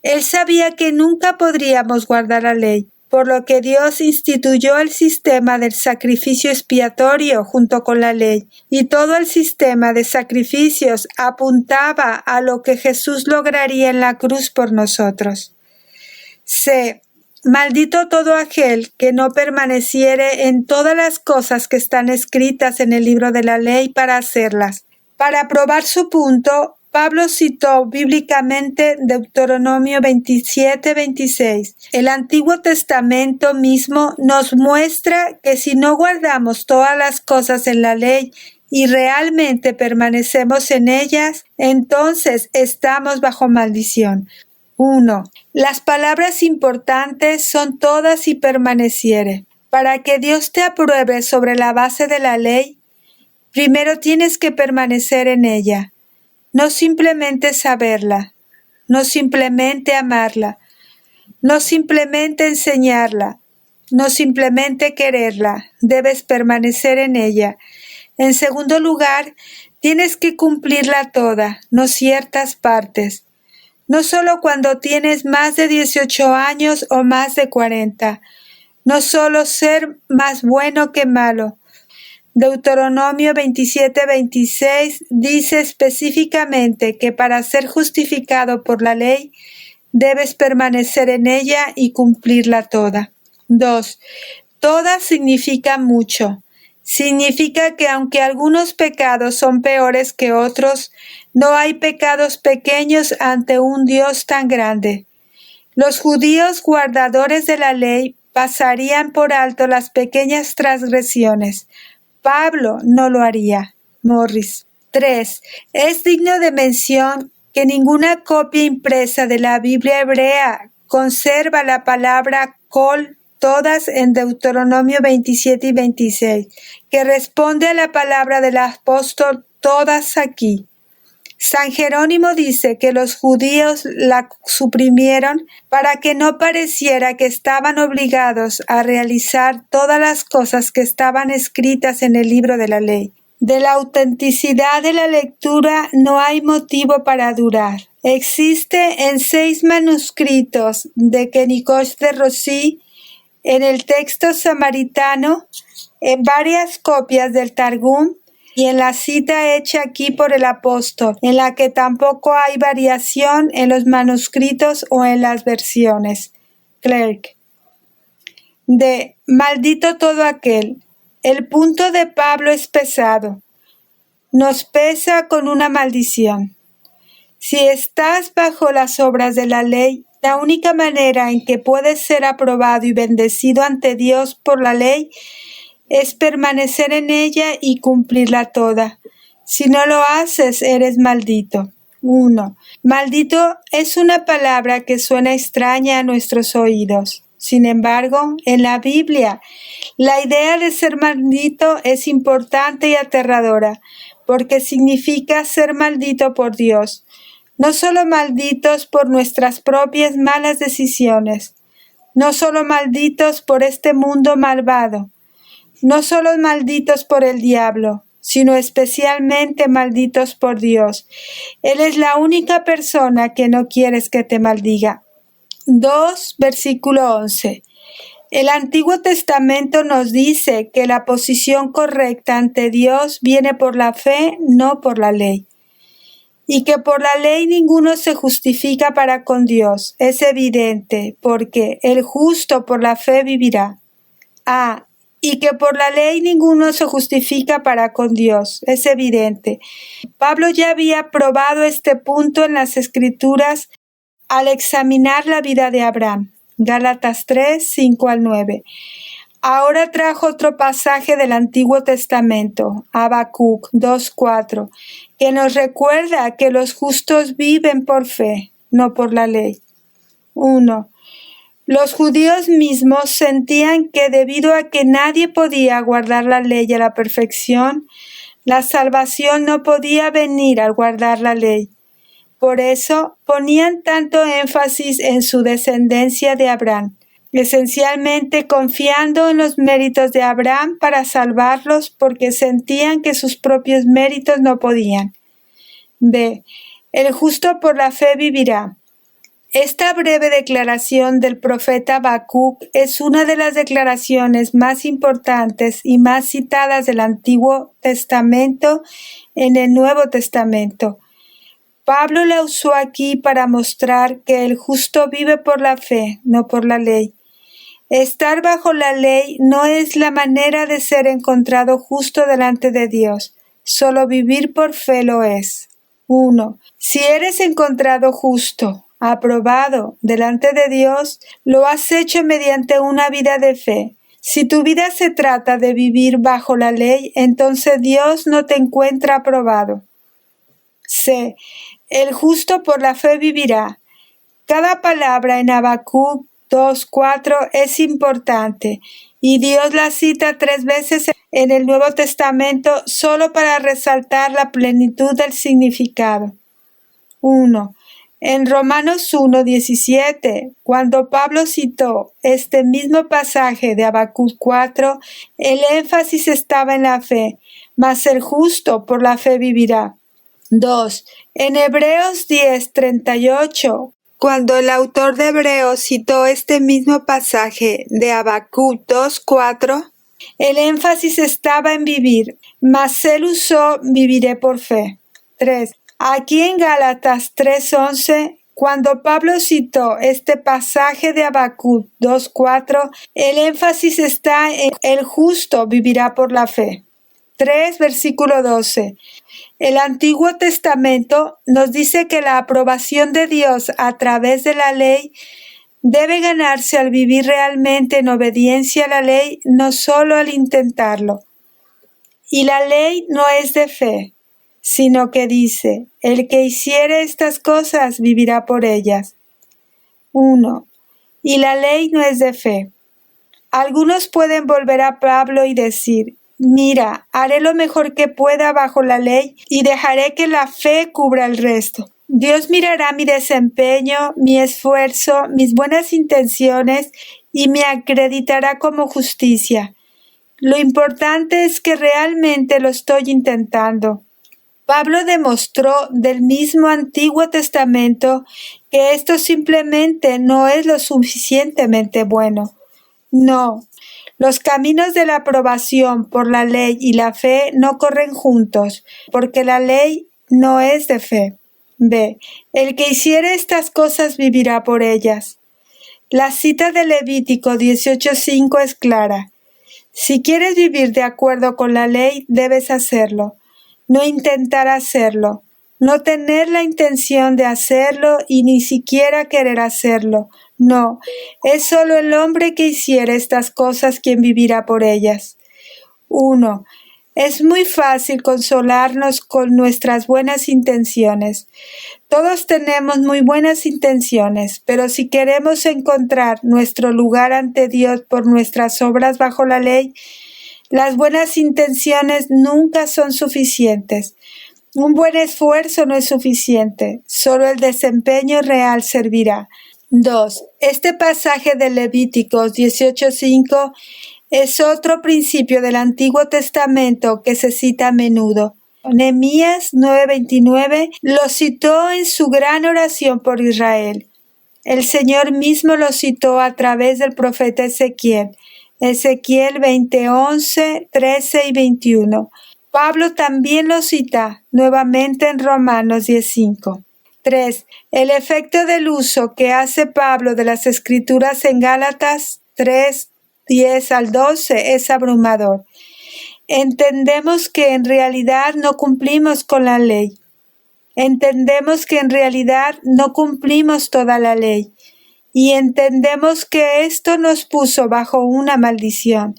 Él sabía que nunca podríamos guardar la ley, por lo que Dios instituyó el sistema del sacrificio expiatorio junto con la ley, y todo el sistema de sacrificios apuntaba a lo que Jesús lograría en la cruz por nosotros. C. Maldito todo aquel que no permaneciere en todas las cosas que están escritas en el libro de la ley para hacerlas. Para probar su punto, Pablo citó bíblicamente Deuteronomio 27:26. El Antiguo Testamento mismo nos muestra que si no guardamos todas las cosas en la ley y realmente permanecemos en ellas, entonces estamos bajo maldición. 1. Las palabras importantes son todas y permaneciere. Para que Dios te apruebe sobre la base de la ley, primero tienes que permanecer en ella. No simplemente saberla, no simplemente amarla, no simplemente enseñarla, no simplemente quererla, debes permanecer en ella. En segundo lugar, tienes que cumplirla toda, no ciertas partes. No solo cuando tienes más de 18 años o más de 40. No solo ser más bueno que malo. Deuteronomio 27:26 dice específicamente que para ser justificado por la ley, debes permanecer en ella y cumplirla toda. 2. Toda significa mucho. Significa que aunque algunos pecados son peores que otros, no hay pecados pequeños ante un Dios tan grande. Los judíos guardadores de la ley pasarían por alto las pequeñas transgresiones. Pablo no lo haría. Morris. 3. Es digno de mención que ninguna copia impresa de la Biblia hebrea conserva la palabra kol todas en Deuteronomio 27 y 26, que responde a la palabra del apóstol todas aquí. San Jerónimo dice que los judíos la suprimieron para que no pareciera que estaban obligados a realizar todas las cosas que estaban escritas en el libro de la ley. De la autenticidad de la lectura no hay motivo para dudar. Existe en 6 manuscritos de Kenikosh de Rossi, en el texto samaritano, en varias copias del Targum, y en la cita hecha aquí por el apóstol, en la que tampoco hay variación en los manuscritos o en las versiones. Clerk. D. Maldito todo aquel. El punto de Pablo es pesado. Nos pesa con una maldición. Si estás bajo las obras de la ley, la única manera en que puedes ser aprobado y bendecido ante Dios por la ley es permanecer en ella y cumplirla toda. Si no lo haces, eres maldito. 1. Maldito es una palabra que suena extraña a nuestros oídos. Sin embargo, en la Biblia, la idea de ser maldito es importante y aterradora, porque significa ser maldito por Dios. No solo malditos por nuestras propias malas decisiones, no solo malditos por este mundo malvado, no solo malditos por el diablo, sino especialmente malditos por Dios. Él es la única persona que no quieres que te maldiga. 2, versículo 11. El Antiguo Testamento nos dice que la posición correcta ante Dios viene por la fe, no por la ley. Y que por la ley ninguno se justifica para con Dios. Es evidente, porque el justo por la fe vivirá. Y que por la ley ninguno se justifica para con Dios. Es evidente. Pablo ya había probado este punto en las Escrituras al examinar la vida de Abraham. Gálatas 3, 5 al 9. Ahora trajo otro pasaje del Antiguo Testamento, Habacuc 2, 4, que nos recuerda que los justos viven por fe, no por la ley. 1. Los judíos mismos sentían que debido a que nadie podía guardar la ley a la perfección, la salvación no podía venir al guardar la ley. Por eso ponían tanto énfasis en su descendencia de Abraham, esencialmente confiando en los méritos de Abraham para salvarlos porque sentían que sus propios méritos no podían. B. El justo por la fe vivirá. Esta breve declaración del profeta Habacuc es una de las declaraciones más importantes y más citadas del Antiguo Testamento en el Nuevo Testamento. Pablo la usó aquí para mostrar que el justo vive por la fe, no por la ley. Estar bajo la ley no es la manera de ser encontrado justo delante de Dios. Solo vivir por fe lo es. 1. Si eres encontrado justo, aprobado delante de Dios, lo has hecho mediante una vida de fe. Si tu vida se trata de vivir bajo la ley, entonces Dios no te encuentra aprobado. C. El justo por la fe vivirá. Cada palabra en Habacuc 2:4 es importante y Dios la cita 3 veces en el Nuevo Testamento solo para resaltar la plenitud del significado. 1. En Romanos 1:17, cuando Pablo citó este mismo pasaje de Habacuc 4, el énfasis estaba en la fe, mas el justo por la fe vivirá. 2. En Hebreos 10:38, cuando el autor de Hebreos citó este mismo pasaje de Habacuc 2:4, el énfasis estaba en vivir, mas él usó viviré por fe. 3. Aquí en Gálatas 3:11, cuando Pablo citó este pasaje de Habacuc 2:4, el énfasis está en el justo vivirá por la fe. 3, versículo 12. El Antiguo Testamento nos dice que la aprobación de Dios a través de la ley debe ganarse al vivir realmente en obediencia a la ley, no solo al intentarlo. Y la ley no es de fe, sino que dice, el que hiciere estas cosas vivirá por ellas. 1. Y la ley no es de fe. Algunos pueden volver a Pablo y decir, mira, haré lo mejor que pueda bajo la ley y dejaré que la fe cubra el resto. Dios mirará mi desempeño, mi esfuerzo, mis buenas intenciones y me acreditará como justicia. Lo importante es que realmente lo estoy intentando. Pablo demostró del mismo Antiguo Testamento que esto simplemente no es lo suficientemente bueno. No, los caminos de la aprobación por la ley y la fe no corren juntos, porque la ley no es de fe. B. El que hiciere estas cosas vivirá por ellas. La cita de Levítico 18:5 es clara. Si quieres vivir de acuerdo con la ley, debes hacerlo. No intentar hacerlo, no tener la intención de hacerlo y ni siquiera querer hacerlo. No, es solo el hombre que hiciera estas cosas quien vivirá por ellas. 1. Es muy fácil consolarnos con nuestras buenas intenciones. Todos tenemos muy buenas intenciones, pero si queremos encontrar nuestro lugar ante Dios por nuestras obras bajo la ley, las buenas intenciones nunca son suficientes. Un buen esfuerzo no es suficiente, solo el desempeño real servirá. 2. Este pasaje de Levíticos 18:5 es otro principio del Antiguo Testamento que se cita a menudo. Nehemías 9:29 lo citó en su gran oración por Israel. El Señor mismo lo citó a través del profeta Ezequiel. Ezequiel 20:11, 13 y 21. Pablo también lo cita nuevamente en Romanos 10:5. 3. El efecto del uso que hace Pablo de las Escrituras en Gálatas 3:10 al 12 es abrumador. Entendemos que en realidad no cumplimos con la ley. Entendemos que en realidad no cumplimos toda la ley. Y entendemos que esto nos puso bajo una maldición.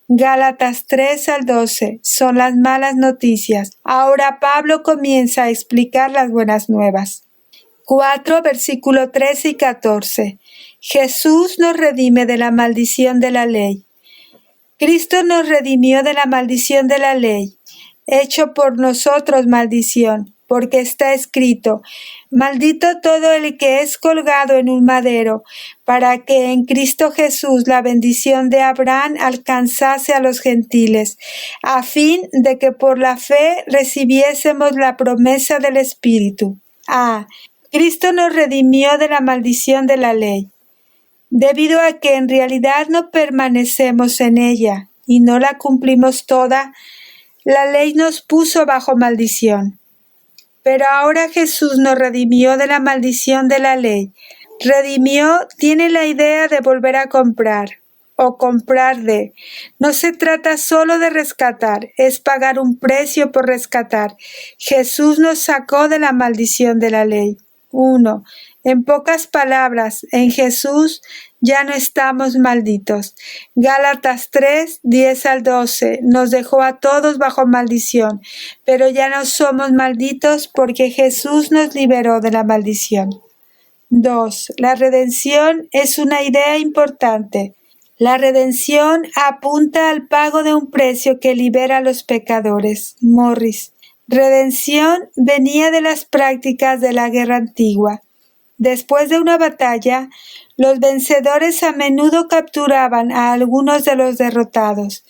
Gálatas 3 al 12 son las malas noticias. Ahora Pablo comienza a explicar las buenas nuevas. 4, versículo 13 y 14. Jesús nos redime de la maldición de la ley. Cristo nos redimió de la maldición de la ley, hecho por nosotros maldición, porque está escrito, maldito todo el que es colgado en un madero, para que en Cristo Jesús la bendición de Abraham alcanzase a los gentiles, a fin de que por la fe recibiésemos la promesa del Espíritu. Cristo nos redimió de la maldición de la ley, debido a que en realidad no permanecemos en ella y no la cumplimos toda. La ley nos puso bajo maldición. Pero ahora Jesús nos redimió de la maldición de la ley. Redimió tiene la idea de volver a comprar o comprar de. No se trata solo de rescatar, es pagar un precio por rescatar. Jesús nos sacó de la maldición de la ley. 1. En pocas palabras, en Jesús ya no estamos malditos. Gálatas 3, 10 al 12 nos dejó a todos bajo maldición, pero ya no somos malditos porque Jesús nos liberó de la maldición. 2. La redención es una idea importante. La redención apunta al pago de un precio que libera a los pecadores. Morris. Redención venía de las prácticas de la guerra antigua. Después de una batalla, los vencedores a menudo capturaban a algunos de los derrotados.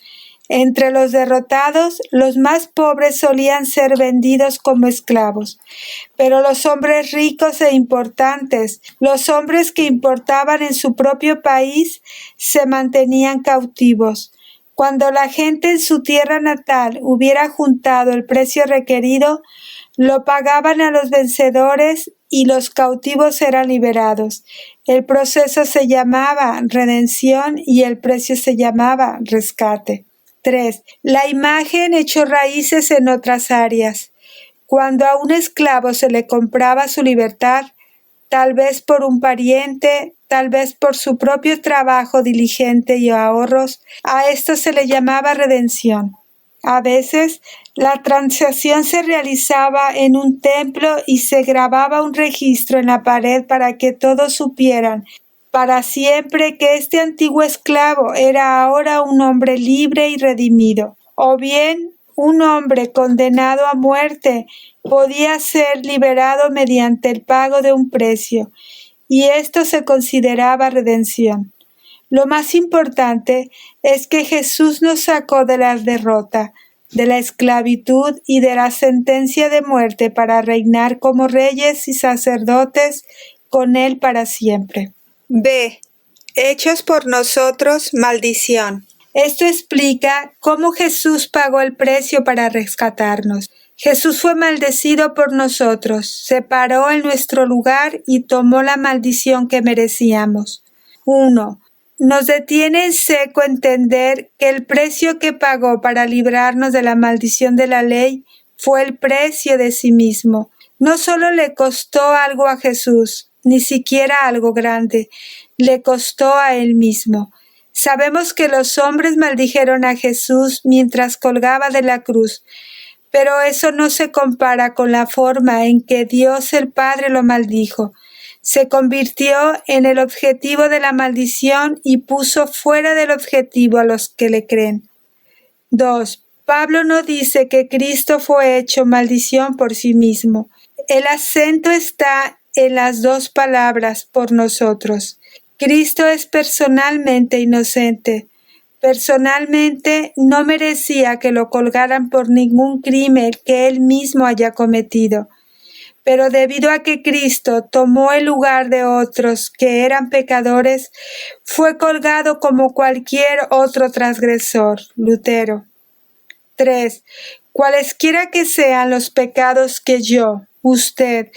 Entre los derrotados, los más pobres solían ser vendidos como esclavos, pero los hombres ricos e importantes, los hombres que importaban en su propio país, se mantenían cautivos. Cuando la gente en su tierra natal hubiera juntado el precio requerido, lo pagaban a los vencedores y los cautivos eran liberados. El proceso se llamaba redención y el precio se llamaba rescate. 3. La imagen echó raíces en otras áreas. Cuando a un esclavo se le compraba su libertad, tal vez por un pariente, tal vez por su propio trabajo diligente y ahorros, a esto se le llamaba redención. A veces, la transacción se realizaba en un templo y se grababa un registro en la pared para que todos supieran para siempre que este antiguo esclavo era ahora un hombre libre y redimido. O bien, un hombre condenado a muerte podía ser liberado mediante el pago de un precio, y esto se consideraba redención. Lo más importante es que Jesús nos sacó de la derrota, de la esclavitud y de la sentencia de muerte para reinar como reyes y sacerdotes con Él para siempre. B. Hechos por nosotros maldición. Esto explica cómo Jesús pagó el precio para rescatarnos. Jesús fue maldecido por nosotros, se paró en nuestro lugar y tomó la maldición que merecíamos. 1. Nos detiene en seco entender que el precio que pagó para librarnos de la maldición de la ley fue el precio de sí mismo. No solo le costó algo a Jesús, ni siquiera algo grande, le costó a él mismo. Sabemos que los hombres maldijeron a Jesús mientras colgaba de la cruz, pero eso no se compara con la forma en que Dios el Padre lo maldijo. Se convirtió en el objetivo de la maldición y puso fuera del objetivo a los que le creen. 2. Pablo no dice que Cristo fue hecho maldición por sí mismo. El acento está en las dos palabras por nosotros. Cristo es personalmente inocente. Personalmente no merecía que lo colgaran por ningún crimen que él mismo haya cometido. Pero debido a que Cristo tomó el lugar de otros que eran pecadores, fue colgado como cualquier otro transgresor. Lutero. 3. Cualesquiera que sean los pecados que yo, usted,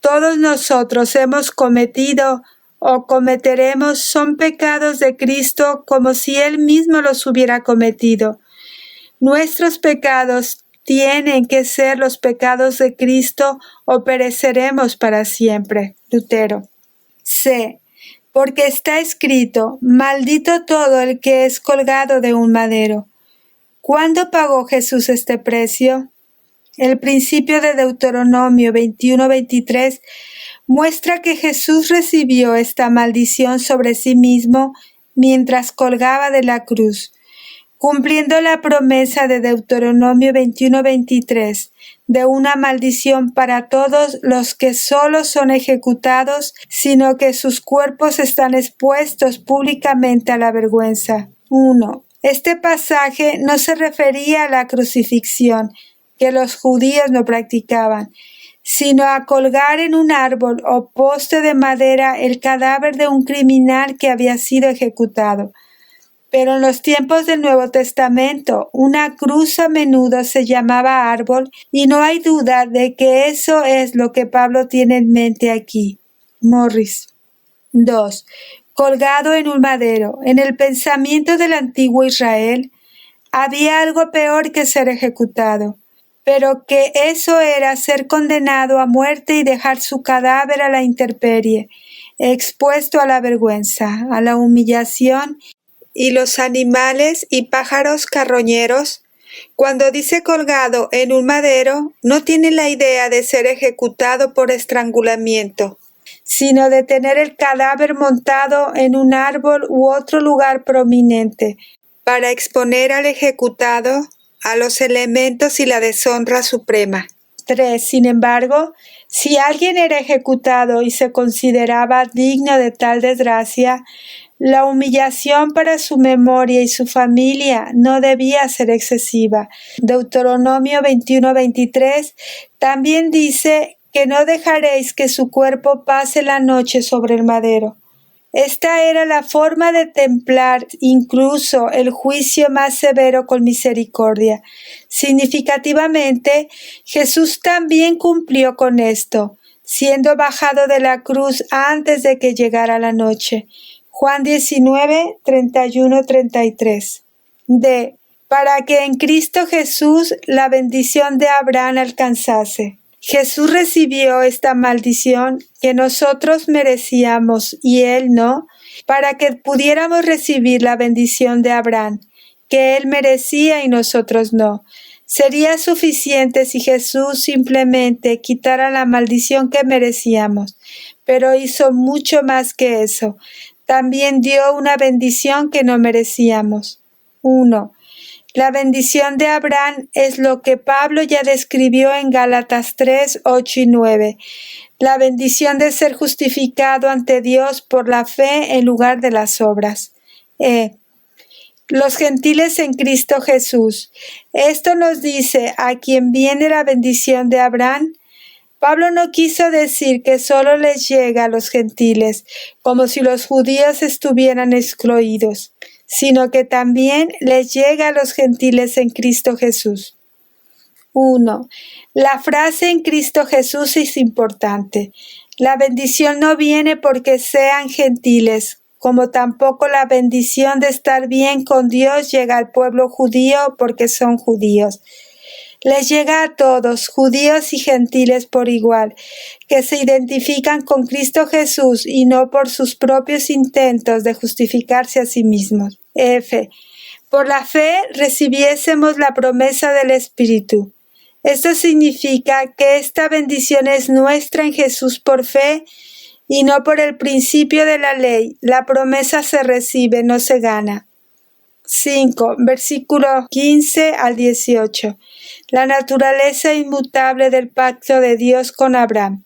todos nosotros hemos cometido o cometeremos son pecados de Cristo como si Él mismo los hubiera cometido. Nuestros pecados tienen que ser los pecados de Cristo o pereceremos para siempre. Lutero. C. Porque está escrito, maldito todo el que es colgado de un madero. ¿Cuándo pagó Jesús este precio? El principio de Deuteronomio 21:23 muestra que Jesús recibió esta maldición sobre sí mismo mientras colgaba de la cruz, cumpliendo la promesa de Deuteronomio 21:23 de una maldición para todos los que solo son ejecutados, sino que sus cuerpos están expuestos públicamente a la vergüenza. 1. Este pasaje no se refería a la crucifixión, que los judíos no practicaban, sino a colgar en un árbol o poste de madera el cadáver de un criminal que había sido ejecutado. Pero en los tiempos del Nuevo Testamento, una cruz a menudo se llamaba árbol y no hay duda de que eso es lo que Pablo tiene en mente aquí. Morris. 2. Colgado en un madero. En el pensamiento del antiguo Israel, había algo peor que ser ejecutado, pero que eso era ser condenado a muerte y dejar su cadáver a la intemperie, expuesto a la vergüenza, a la humillación, y los animales y pájaros carroñeros, cuando dice colgado en un madero, no tiene la idea de ser ejecutado por estrangulamiento, sino de tener el cadáver montado en un árbol u otro lugar prominente, para exponer al ejecutado a los elementos y la deshonra suprema. 3. Sin embargo, si alguien era ejecutado y se consideraba digno de tal desgracia, la humillación para su memoria y su familia no debía ser excesiva. Deuteronomio 21:23 también dice que no dejaréis que su cuerpo pase la noche sobre el madero. Esta era la forma de templar incluso el juicio más severo con misericordia. Significativamente, Jesús también cumplió con esto, siendo bajado de la cruz antes de que llegara la noche. Juan 19, 31, 33. D. Para que en Cristo Jesús la bendición de Abraham alcanzase. Jesús recibió esta maldición que nosotros merecíamos y Él no, para que pudiéramos recibir la bendición de Abraham, que Él merecía y nosotros no. Sería suficiente si Jesús simplemente quitara la maldición que merecíamos, pero hizo mucho más que eso. También dio una bendición que no merecíamos. 1. La bendición de Abraham es lo que Pablo ya describió en Gálatas 3, 8 y 9. La bendición de ser justificado ante Dios por la fe en lugar de las obras. Los gentiles en Cristo Jesús. Esto nos dice a quien viene la bendición de Abraham. Pablo no quiso decir que solo les llega a los gentiles, como si los judíos estuvieran excluidos, sino que también les llega a los gentiles en Cristo Jesús. 1. La frase en Cristo Jesús es importante. La bendición no viene porque sean gentiles, como tampoco la bendición de estar bien con Dios llega al pueblo judío porque son judíos. Les llega a todos, judíos y gentiles por igual, que se identifican con Cristo Jesús y no por sus propios intentos de justificarse a sí mismos. F. Por la fe recibiésemos la promesa del Espíritu. Esto significa que esta bendición es nuestra en Jesús por fe y no por el principio de la ley. La promesa se recibe, no se gana. 5. Versículo 15 al 18. La naturaleza inmutable del pacto de Dios con Abraham.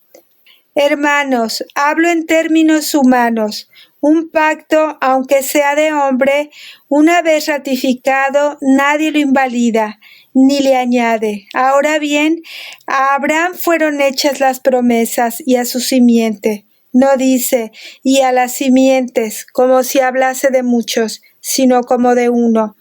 Hermanos, hablo en términos humanos. Un pacto, aunque sea de hombre, una vez ratificado, nadie lo invalida, ni le añade. Ahora bien, a Abraham fueron hechas las promesas y a su simiente. No dice, y a las simientes, como si hablase de muchos, sino como de uno,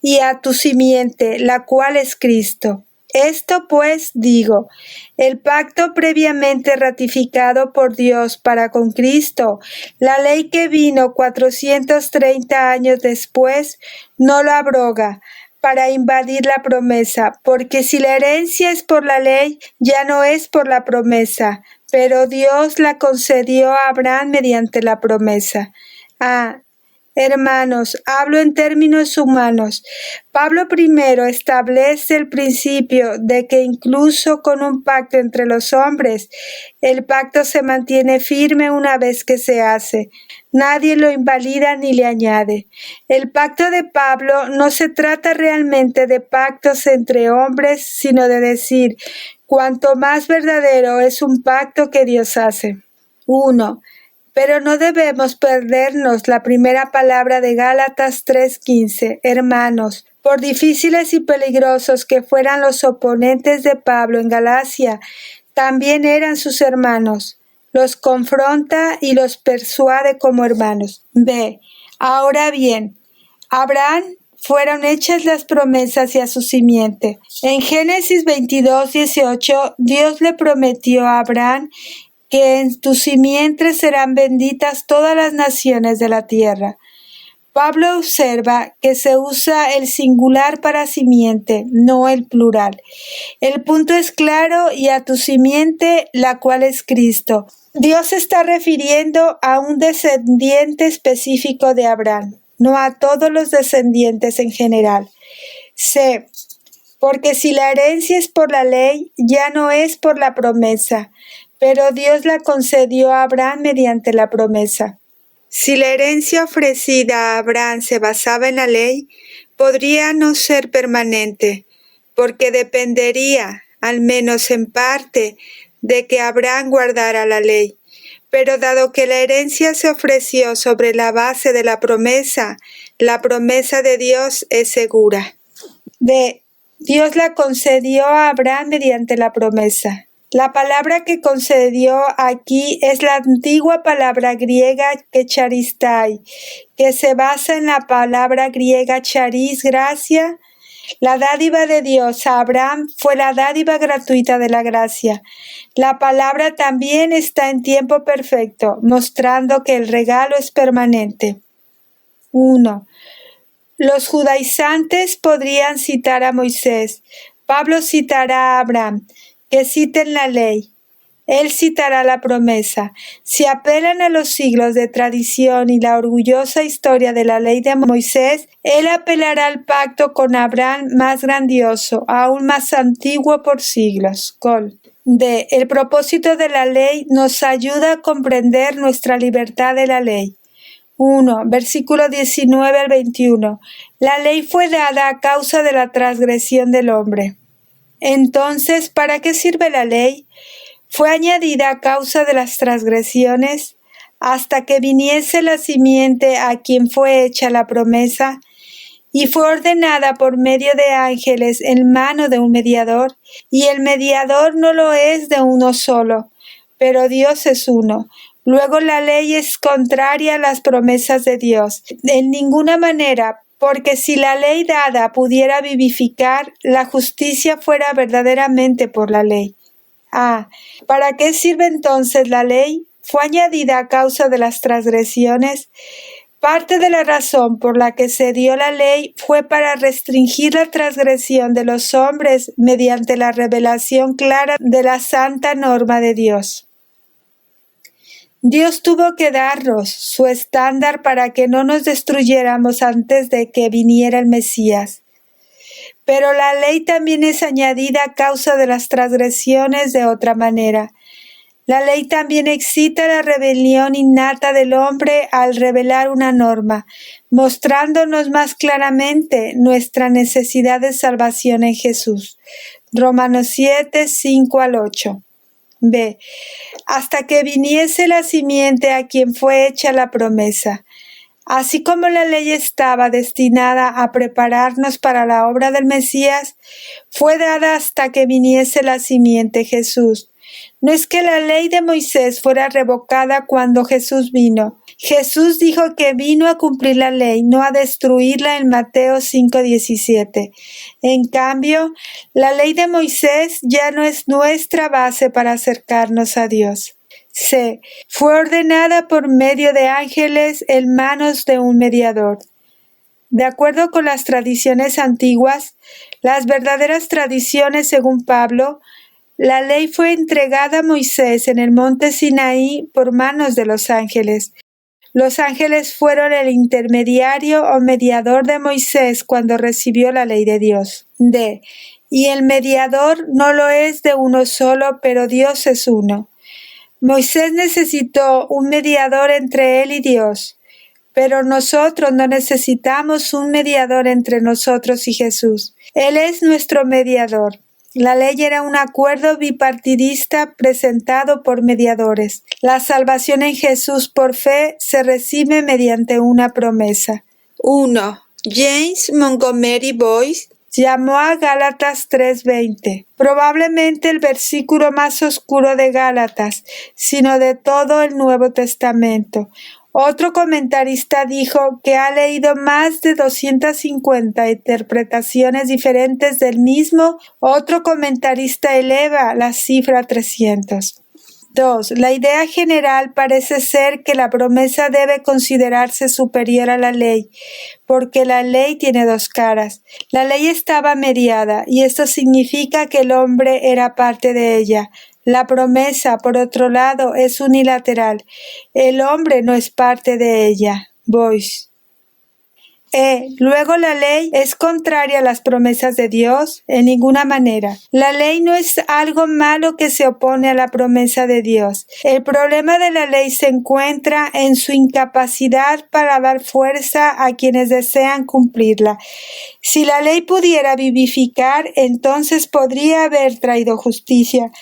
y a tu simiente, la cual es Cristo. Esto pues digo, el pacto previamente ratificado por Dios para con Cristo, la ley que vino 430 años después, no lo abroga para invadir la promesa, porque si la herencia es por la ley, ya no es por la promesa, pero Dios la concedió a Abraham mediante la promesa. Hermanos, hablo en términos humanos. Pablo primero establece el principio de que incluso con un pacto entre los hombres, el pacto se mantiene firme una vez que se hace. Nadie lo invalida ni le añade. El pacto de Pablo no se trata realmente de pactos entre hombres, sino de decir, cuanto más verdadero es un pacto que Dios hace. 1. Pero no debemos perdernos la primera palabra de Gálatas 3:15. Hermanos, por difíciles y peligrosos que fueran los oponentes de Pablo en Galacia, también eran sus hermanos. Los confronta y los persuade como hermanos. B. Ahora bien, a Abraham fueron hechas las promesas y a su simiente. En Génesis 22:18, Dios le prometió a Abraham que en tu simiente serán benditas todas las naciones de la tierra. Pablo observa que se usa el singular para simiente, no el plural. El punto es claro: y a tu simiente, la cual es Cristo. Dios se está refiriendo a un descendiente específico de Abraham, no a todos los descendientes en general. C. Porque si la herencia es por la ley, ya no es por la promesa, pero Dios la concedió a Abraham mediante la promesa. Si la herencia ofrecida a Abraham se basaba en la ley, podría no ser permanente, porque dependería, al menos en parte, de que Abraham guardara la ley. Pero dado que la herencia se ofreció sobre la base de la promesa de Dios es segura. D. Dios la concedió a Abraham mediante la promesa. La palabra que concedió aquí es la antigua palabra griega charistai, que se basa en la palabra griega charis, gracia. La dádiva de Dios a Abraham fue la dádiva gratuita de la gracia. La palabra también está en tiempo perfecto, mostrando que el regalo es permanente. 1. Los judaizantes podrían citar a Moisés. Pablo citará a Abraham. Que citen la ley. Él citará la promesa. Si apelan a los siglos de tradición y la orgullosa historia de la ley de Moisés, él apelará al pacto con Abraham más grandioso, aún más antiguo por siglos. Col. D. El propósito de la ley nos ayuda a comprender nuestra libertad de la ley. 1. Versículo 19 al 21. La ley fue dada a causa de la transgresión del hombre. Entonces, ¿para qué sirve la ley? Fue añadida a causa de las transgresiones, hasta que viniese la simiente a quien fue hecha la promesa, y fue ordenada por medio de ángeles en mano de un mediador, y el mediador no lo es de uno solo, pero Dios es uno. Luego la ley es contraria a las promesas de Dios. En ninguna manera, porque si la ley dada pudiera vivificar, la justicia fuera verdaderamente por la ley. A. ¿Para qué sirve entonces la ley? Fue añadida a causa de las transgresiones. Parte de la razón por la que se dio la ley fue para restringir la transgresión de los hombres mediante la revelación clara de la santa norma de Dios. Dios tuvo que darnos su estándar para que no nos destruyéramos antes de que viniera el Mesías. Pero la ley también es añadida a causa de las transgresiones de otra manera. La ley también excita la rebelión innata del hombre al revelar una norma, mostrándonos más claramente nuestra necesidad de salvación en Jesús. Romanos 7, 5 al 8. B. Hasta que viniese la simiente a quien fue hecha la promesa. Así como la ley estaba destinada a prepararnos para la obra del Mesías, fue dada hasta que viniese la simiente, Jesús. No es que la ley de Moisés fuera revocada cuando Jesús vino. Jesús dijo que vino a cumplir la ley, no a destruirla en Mateo 5:17. En cambio, la ley de Moisés ya no es nuestra base para acercarnos a Dios. C. Fue ordenada por medio de ángeles en manos de un mediador. De acuerdo con las tradiciones antiguas, las verdaderas tradiciones según Pablo, la ley fue entregada a Moisés en el monte Sinaí por manos de los ángeles. Los ángeles fueron el intermediario o mediador de Moisés cuando recibió la ley de Dios. D. Y el mediador no lo es de uno solo, pero Dios es uno. Moisés necesitó un mediador entre él y Dios, pero nosotros no necesitamos un mediador entre nosotros y Jesús. Él es nuestro mediador. La ley era un acuerdo bipartidista presentado por mediadores. La salvación en Jesús por fe se recibe mediante una promesa. 1. James Montgomery Boyce llamó a Gálatas 3:20, probablemente el versículo más oscuro de Gálatas, sino de todo el Nuevo Testamento. Otro comentarista dijo que ha leído más de 250 interpretaciones diferentes del mismo. Otro comentarista eleva la cifra a 300. 2. La idea general parece ser que la promesa debe considerarse superior a la ley, porque la ley tiene dos caras. La ley estaba mediada, y esto significa que el hombre era parte de ella. La promesa, por otro lado, es unilateral. El hombre no es parte de ella. Boyce. Luego la ley es contraria a las promesas de Dios en ninguna manera. La ley no es algo malo que se opone a la promesa de Dios. El problema de la ley se encuentra en su incapacidad para dar fuerza a quienes desean cumplirla. Si la ley pudiera vivificar, entonces podría haber traído justicia.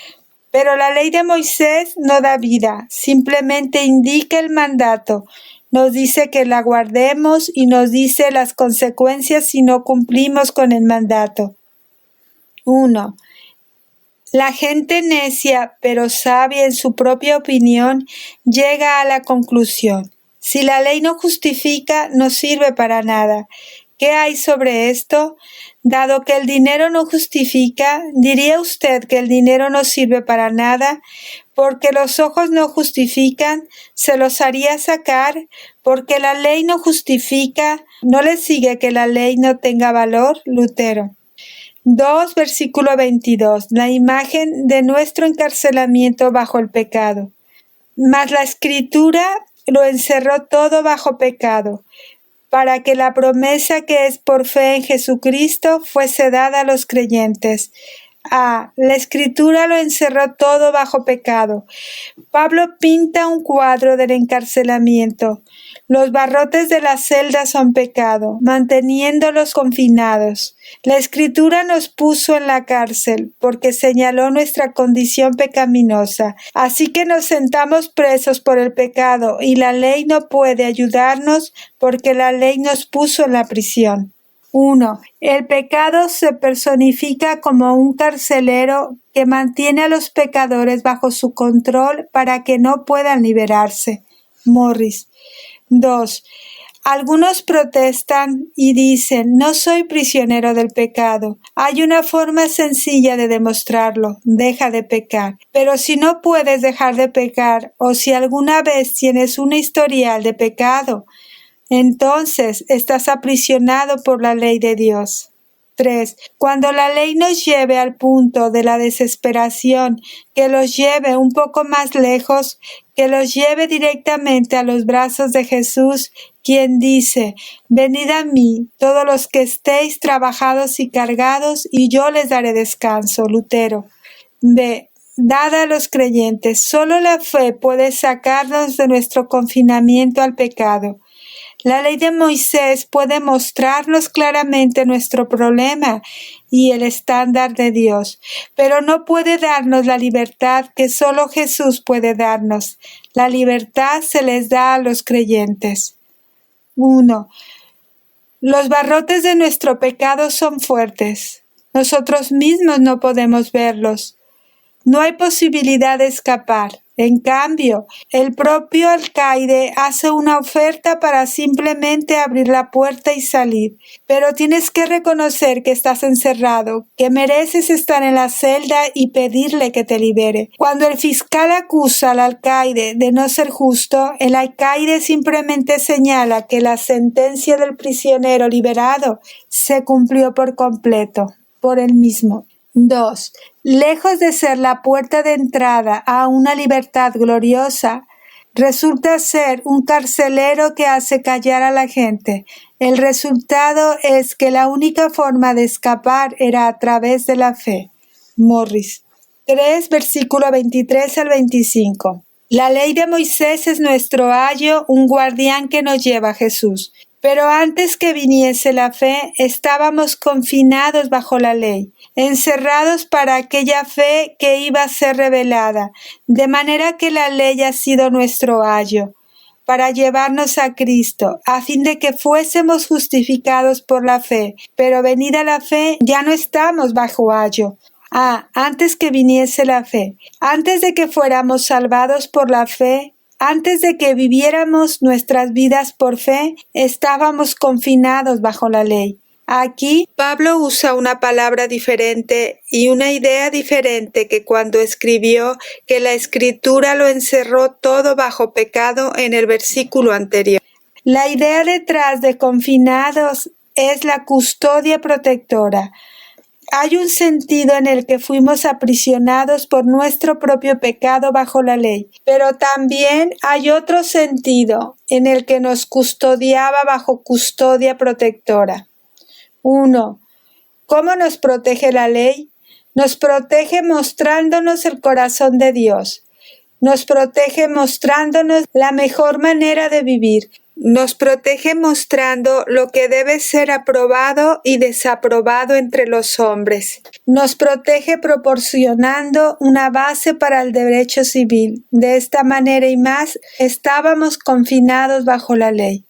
Pero la ley de Moisés no da vida, simplemente indica el mandato. Nos dice que la guardemos y nos dice las consecuencias si no cumplimos con el mandato. 1. La gente necia, pero sabia en su propia opinión, llega a la conclusión: si la ley no justifica, no sirve para nada. ¿Qué hay sobre esto? Dado que el dinero no justifica, ¿diría usted que el dinero no sirve para nada? Porque los ojos no justifican, ¿se los haría sacar? Porque la ley no justifica, ¿no le sigue que la ley no tenga valor? Lutero. 2, versículo 22. La imagen de nuestro encarcelamiento bajo el pecado. Mas la Escritura lo encerró todo bajo pecado, para que la promesa que es por fe en Jesucristo fuese dada a los creyentes. La Escritura lo encerró todo bajo pecado. Pablo pinta un cuadro del encarcelamiento. Los barrotes de la celda son pecado, manteniéndolos confinados. La Escritura nos puso en la cárcel porque señaló nuestra condición pecaminosa. Así que nos sentamos presos por el pecado y la ley no puede ayudarnos porque la ley nos puso en la prisión. 1. El pecado se personifica como un carcelero que mantiene a los pecadores bajo su control para que no puedan liberarse. Morris. 2. Algunos protestan y dicen: no soy prisionero del pecado. Hay una forma sencilla de demostrarlo: deja de pecar. Pero si no puedes dejar de pecar, o si alguna vez tienes un historial de pecado, entonces estás aprisionado por la ley de Dios. 3. Cuando la ley nos lleve al punto de la desesperación, que los lleve un poco más lejos, que los lleve directamente a los brazos de Jesús, quien dice: venid a mí, todos los que estéis trabajados y cargados, y yo les daré descanso. Lutero. Dada a los creyentes, solo la fe puede sacarnos de nuestro confinamiento al pecado. La ley de Moisés puede mostrarnos claramente nuestro problema y el estándar de Dios, pero no puede darnos la libertad que solo Jesús puede darnos. La libertad se les da a los creyentes. 1. Los barrotes de nuestro pecado son fuertes. Nosotros mismos no podemos verlos. No hay posibilidad de escapar. En cambio, el propio alcaide hace una oferta para simplemente abrir la puerta y salir. Pero tienes que reconocer que estás encerrado, que mereces estar en la celda y pedirle que te libere. Cuando el fiscal acusa al alcaide de no ser justo, el alcaide simplemente señala que la sentencia del prisionero liberado se cumplió por completo, por él mismo. 2. Lejos de ser la puerta de entrada a una libertad gloriosa, resulta ser un carcelero que hace callar a la gente. El resultado es que la única forma de escapar era a través de la fe. Morris. 3, versículo 23 al 25. La ley de Moisés es nuestro ayo, un guardián que nos lleva a Jesús. Pero antes que viniese la fe, estábamos confinados bajo la ley, encerrados para aquella fe que iba a ser revelada, de manera que la ley ha sido nuestro ayo. para llevarnos a Cristo, a fin de que fuésemos justificados por la fe. Pero venida la fe, ya no estamos bajo ayo. Antes que viniese la fe, antes de que fuéramos salvados por la fe, antes de que viviéramos nuestras vidas por fe, estábamos confinados bajo la ley. Aquí Pablo usa una palabra diferente y una idea diferente que cuando escribió que la Escritura lo encerró todo bajo pecado en el versículo anterior. La idea detrás de confinados es la custodia protectora. Hay un sentido en el que fuimos aprisionados por nuestro propio pecado bajo la ley, pero también hay otro sentido en el que nos custodiaba bajo custodia protectora. 1. ¿Cómo nos protege la ley? Nos protege mostrándonos el corazón de Dios. Nos protege mostrándonos la mejor manera de vivir. Nos protege mostrando lo que debe ser aprobado y desaprobado entre los hombres. Nos protege proporcionando una base para el derecho civil. De esta manera y más, estábamos confinados bajo la ley,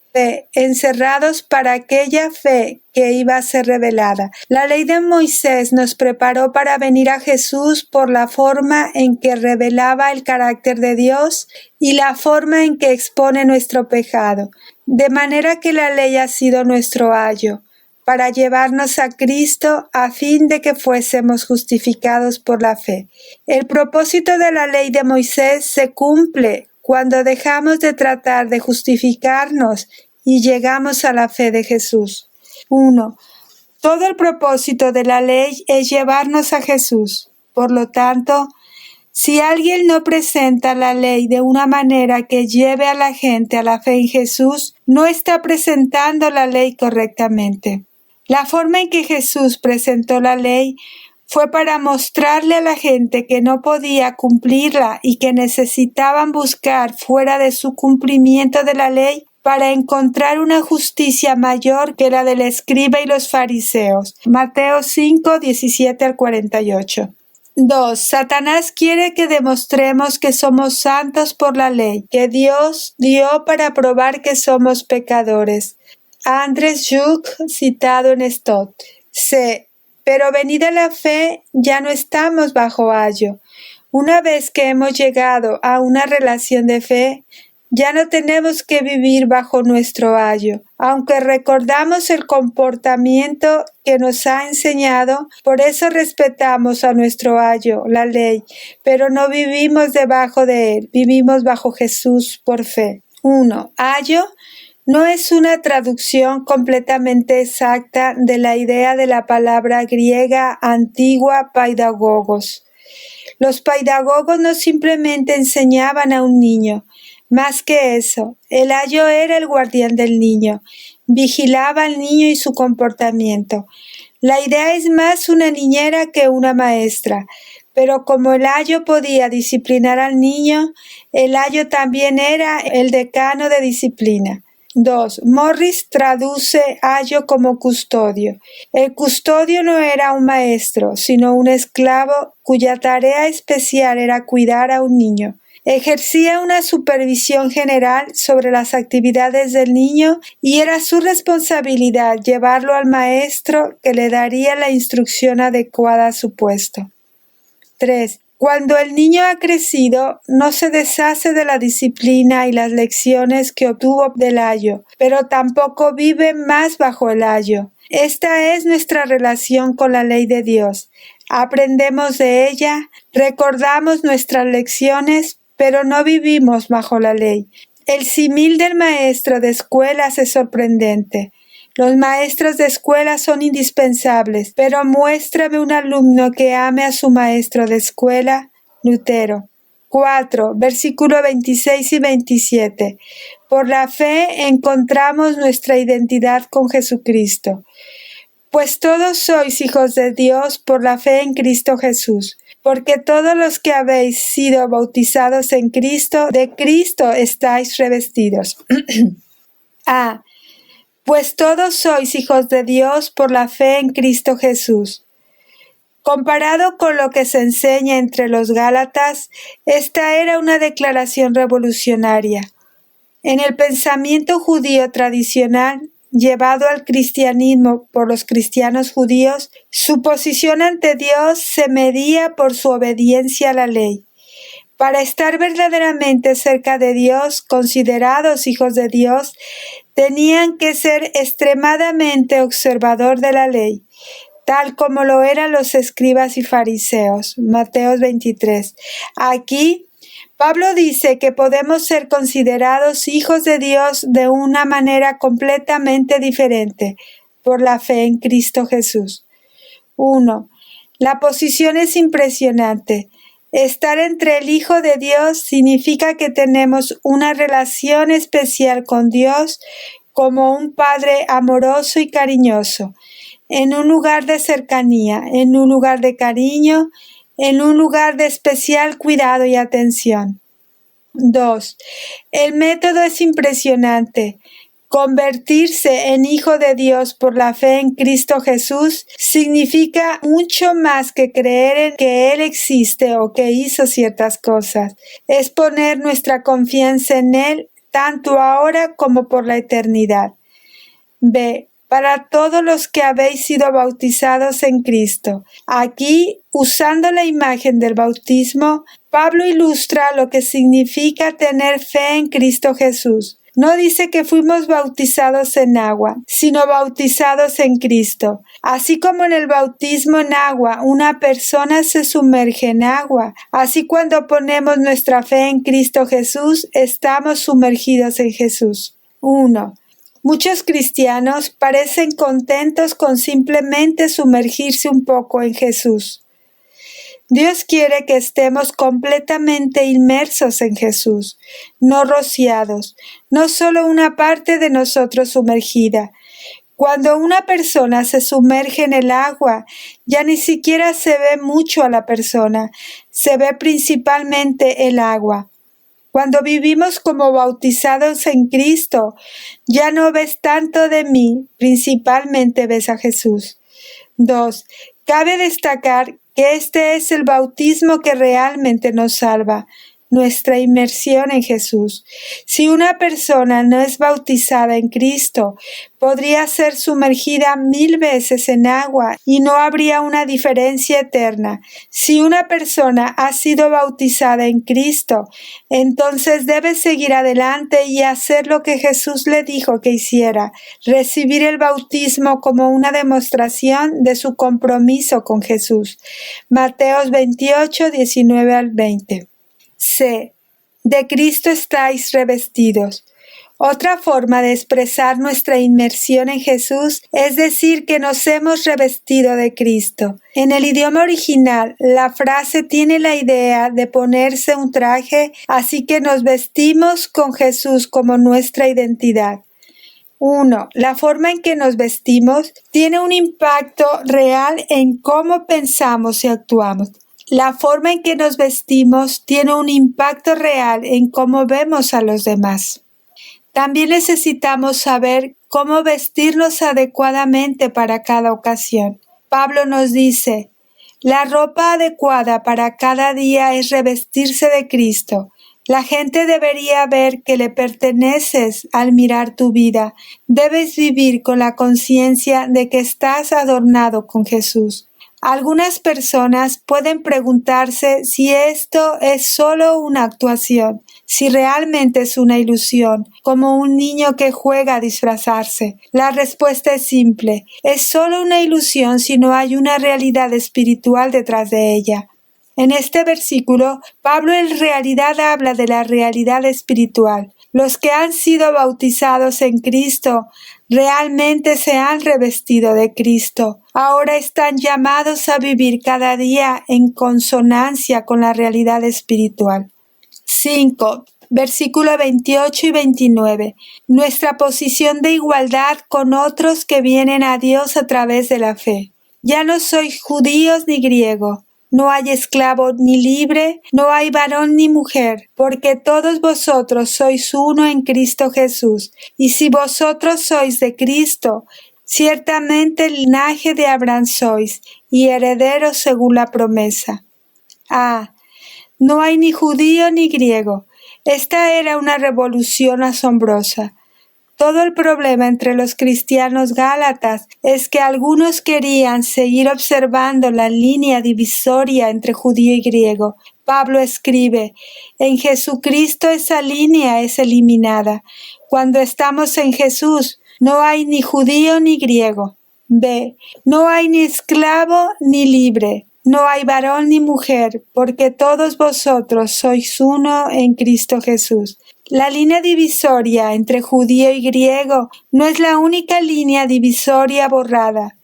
encerrados para aquella fe que iba a ser revelada. La ley de Moisés nos preparó para venir a Jesús por la forma en que revelaba el carácter de Dios y la forma en que expone nuestro pecado, de manera que la ley ha sido nuestro ayo para llevarnos a Cristo a fin de que fuésemos justificados por la fe. El propósito de la ley de Moisés se cumple cuando dejamos de tratar de justificarnos y llegamos a la fe de Jesús. 1. Todo el propósito de la ley es llevarnos a Jesús. Por lo tanto, si alguien no presenta la ley de una manera que lleve a la gente a la fe en Jesús, no está presentando la ley correctamente. La forma en que Jesús presentó la ley fue para mostrarle a la gente que no podía cumplirla y que necesitaban buscar fuera de su cumplimiento de la ley para encontrar una justicia mayor que la del escriba y los fariseos. Mateo 5, 17 al 48. 2. Satanás quiere que demostremos que somos santos por la ley, que Dios dio para probar que somos pecadores. Andrés Juk, citado en Stott. C. Pero venida la fe, ya no estamos bajo ayo. Una vez que hemos llegado a una relación de fe, ya no tenemos que vivir bajo nuestro ayo. Aunque recordamos el comportamiento que nos ha enseñado, por eso respetamos a nuestro ayo, la ley, pero no vivimos debajo de él, vivimos bajo Jesús por fe. 1. Ayo no es una traducción completamente exacta de la idea de la palabra griega antigua paidagogos. Los paidagogos no simplemente enseñaban a un niño. Más que eso, el ayo era el guardián del niño, vigilaba al niño y su comportamiento. La idea es más una niñera que una maestra, pero como el ayo podía disciplinar al niño, el ayo también era el decano de disciplina. 2. Morris traduce ayo como custodio. El custodio no era un maestro, sino un esclavo cuya tarea especial era cuidar a un niño. Ejercía una supervisión general sobre las actividades del niño y era su responsabilidad llevarlo al maestro que le daría la instrucción adecuada a su puesto. 3. Cuando el niño ha crecido, no se deshace de la disciplina y las lecciones que obtuvo del ayo, pero tampoco vive más bajo el ayo. Esta es nuestra relación con la ley de Dios. Aprendemos de ella, recordamos nuestras lecciones, pero no vivimos bajo la ley. El símil del maestro de escuelas es sorprendente. Los maestros de escuela son indispensables, pero muéstrame un alumno que ame a su maestro de escuela. Lutero. 4. Versículo 26 y 27. Por la fe encontramos nuestra identidad con Jesucristo. Pues todos sois hijos de Dios por la fe en Cristo Jesús. Porque todos los que habéis sido bautizados en Cristo, de Cristo estáis revestidos. A. Pues todos sois hijos de Dios por la fe en Cristo Jesús. Comparado con lo que se enseña entre los Gálatas, esta era una declaración revolucionaria. En el pensamiento judío tradicional, llevado al cristianismo por los cristianos judíos, su posición ante Dios se medía por su obediencia a la ley. Para estar verdaderamente cerca de Dios, considerados hijos de Dios, tenían que ser extremadamente observador de la ley, tal como lo eran los escribas y fariseos. Mateo 23. Aquí, Pablo dice que podemos ser considerados hijos de Dios de una manera completamente diferente, por la fe en Cristo Jesús. 1. La posición es impresionante. Estar entre el Hijo de Dios significa que tenemos una relación especial con Dios como un Padre amoroso y cariñoso, en un lugar de cercanía, en un lugar de cariño, en un lugar de especial cuidado y atención. 2. El método es impresionante. Convertirse en hijo de Dios por la fe en Cristo Jesús significa mucho más que creer en que Él existe o que hizo ciertas cosas. Es poner nuestra confianza en Él tanto ahora como por la eternidad. B. Para todos los que habéis sido bautizados en Cristo. Aquí, usando la imagen del bautismo, Pablo ilustra lo que significa tener fe en Cristo Jesús. No dice que fuimos bautizados en agua, sino bautizados en Cristo. Así como en el bautismo en agua, una persona se sumerge en agua. Así cuando ponemos nuestra fe en Cristo Jesús, estamos sumergidos en Jesús. 1. Muchos cristianos parecen contentos con simplemente sumergirse un poco en Jesús. Dios quiere que estemos completamente inmersos en Jesús, no rociados, no solo una parte de nosotros sumergida. Cuando una persona se sumerge en el agua, ya ni siquiera se ve mucho a la persona, se ve principalmente el agua. Cuando vivimos como bautizados en Cristo, ya no ves tanto de mí, principalmente ves a Jesús. 2. Cabe destacar que este es el bautismo que realmente nos salva, nuestra inmersión en Jesús. Si una persona no es bautizada en Cristo, podría ser sumergida 1000 veces en agua y no habría una diferencia eterna. Si una persona ha sido bautizada en Cristo, entonces debe seguir adelante y hacer lo que Jesús le dijo que hiciera, recibir el bautismo como una demostración de su compromiso con Jesús. Mateos 28, 19 al 20. C. De Cristo estáis revestidos. Otra forma de expresar nuestra inmersión en Jesús es decir que nos hemos revestido de Cristo. En el idioma original, la frase tiene la idea de ponerse un traje, así que nos vestimos con Jesús como nuestra identidad. 1. La forma en que nos vestimos tiene un impacto real en cómo pensamos y actuamos. La forma en que nos vestimos tiene un impacto real en cómo vemos a los demás. También necesitamos saber cómo vestirnos adecuadamente para cada ocasión. Pablo nos dice, la ropa adecuada para cada día es revestirse de Cristo. La gente debería ver que le perteneces al mirar tu vida. Debes vivir con la conciencia de que estás adornado con Jesús. Algunas personas pueden preguntarse si esto es solo una actuación, si realmente es una ilusión, como un niño que juega a disfrazarse. La respuesta es simple, es solo una ilusión si no hay una realidad espiritual detrás de ella. En este versículo, Pablo en realidad habla de la realidad espiritual. Los que han sido bautizados en Cristo realmente se han revestido de Cristo. Ahora están llamados a vivir cada día en consonancia con la realidad espiritual. 5. Versículo 28 y 29. Nuestra posición de igualdad con otros que vienen a Dios a través de la fe. Ya no sois judíos ni griegos. No hay esclavo ni libre, no hay varón ni mujer, porque todos vosotros sois uno en Cristo Jesús. Y si vosotros sois de Cristo, ciertamente el linaje de Abraham sois, y herederos según la promesa. No hay ni judío ni griego. Esta era una revolución asombrosa. Todo el problema entre los cristianos gálatas es que algunos querían seguir observando la línea divisoria entre judío y griego. Pablo escribe, en Jesucristo esa línea es eliminada. Cuando estamos en Jesús, no hay ni judío ni griego. B. No hay ni esclavo ni libre. No hay varón ni mujer, porque todos vosotros sois uno en Cristo Jesús. La línea divisoria entre judío y griego no es la única línea divisoria borrada.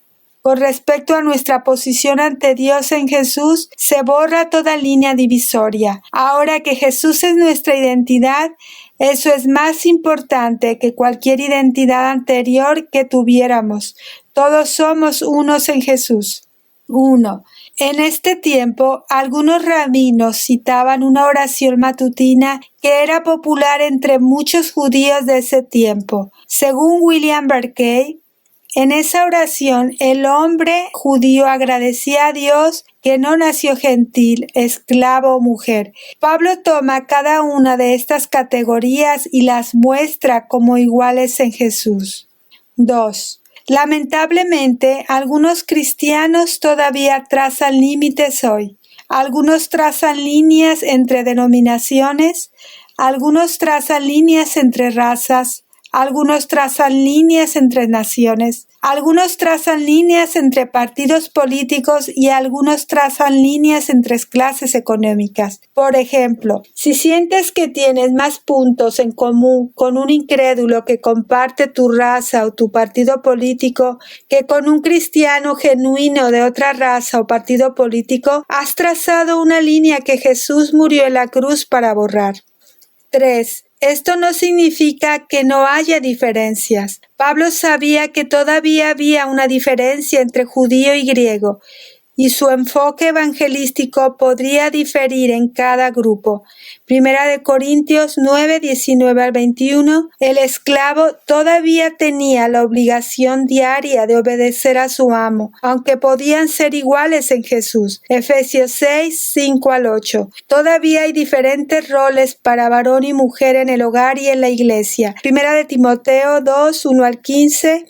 Con respecto a nuestra posición ante Dios en Jesús, se borra toda línea divisoria. Ahora que Jesús es nuestra identidad, eso es más importante que cualquier identidad anterior que tuviéramos. Todos somos unos en Jesús. 1. En este tiempo, algunos rabinos citaban una oración matutina que era popular entre muchos judíos de ese tiempo. Según William Barclay, en esa oración el hombre judío agradecía a Dios que no nació gentil, esclavo o mujer. Pablo toma cada una de estas categorías y las muestra como iguales en Jesús. 2. Lamentablemente, algunos cristianos todavía trazan límites hoy. Algunos trazan líneas entre denominaciones, algunos trazan líneas entre razas, algunos trazan líneas entre naciones, algunos trazan líneas entre partidos políticos y algunos trazan líneas entre clases económicas. Por ejemplo, si sientes que tienes más puntos en común con un incrédulo que comparte tu raza o tu partido político que con un cristiano genuino de otra raza o partido político, has trazado una línea que Jesús murió en la cruz para borrar. 3. Esto no significa que no haya diferencias. Pablo sabía que todavía había una diferencia entre judío y griego, y su enfoque evangelístico podría diferir en cada grupo. Primera de Corintios 9, 19 al 21, el esclavo todavía tenía la obligación diaria de obedecer a su amo, aunque podían ser iguales en Jesús. Efesios 6, 5 al 8. Todavía hay diferentes roles para varón y mujer en el hogar y en la iglesia. Primera de Timoteo 2, 1 al 15,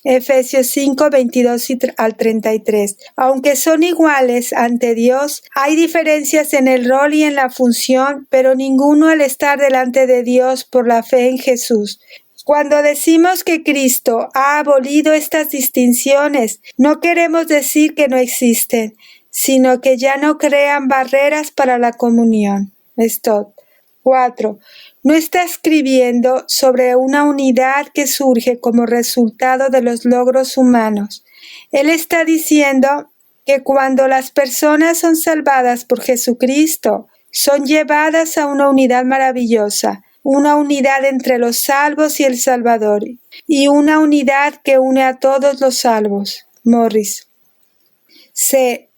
Efesios 5, 22 al 33. Aunque son iguales ante Dios, hay diferencias en el rol y en la función, pero ninguno al estar delante de Dios por la fe en Jesús. Cuando decimos que Cristo ha abolido estas distinciones, no queremos decir que no existen, sino que ya no crean barreras para la comunión. Stott. 4. No está escribiendo sobre una unidad que surge como resultado de los logros humanos. Él está diciendo que cuando las personas son salvadas por Jesucristo, son llevadas a una unidad maravillosa, una unidad entre los salvos y el Salvador, y una unidad que une a todos los salvos. Morris. C.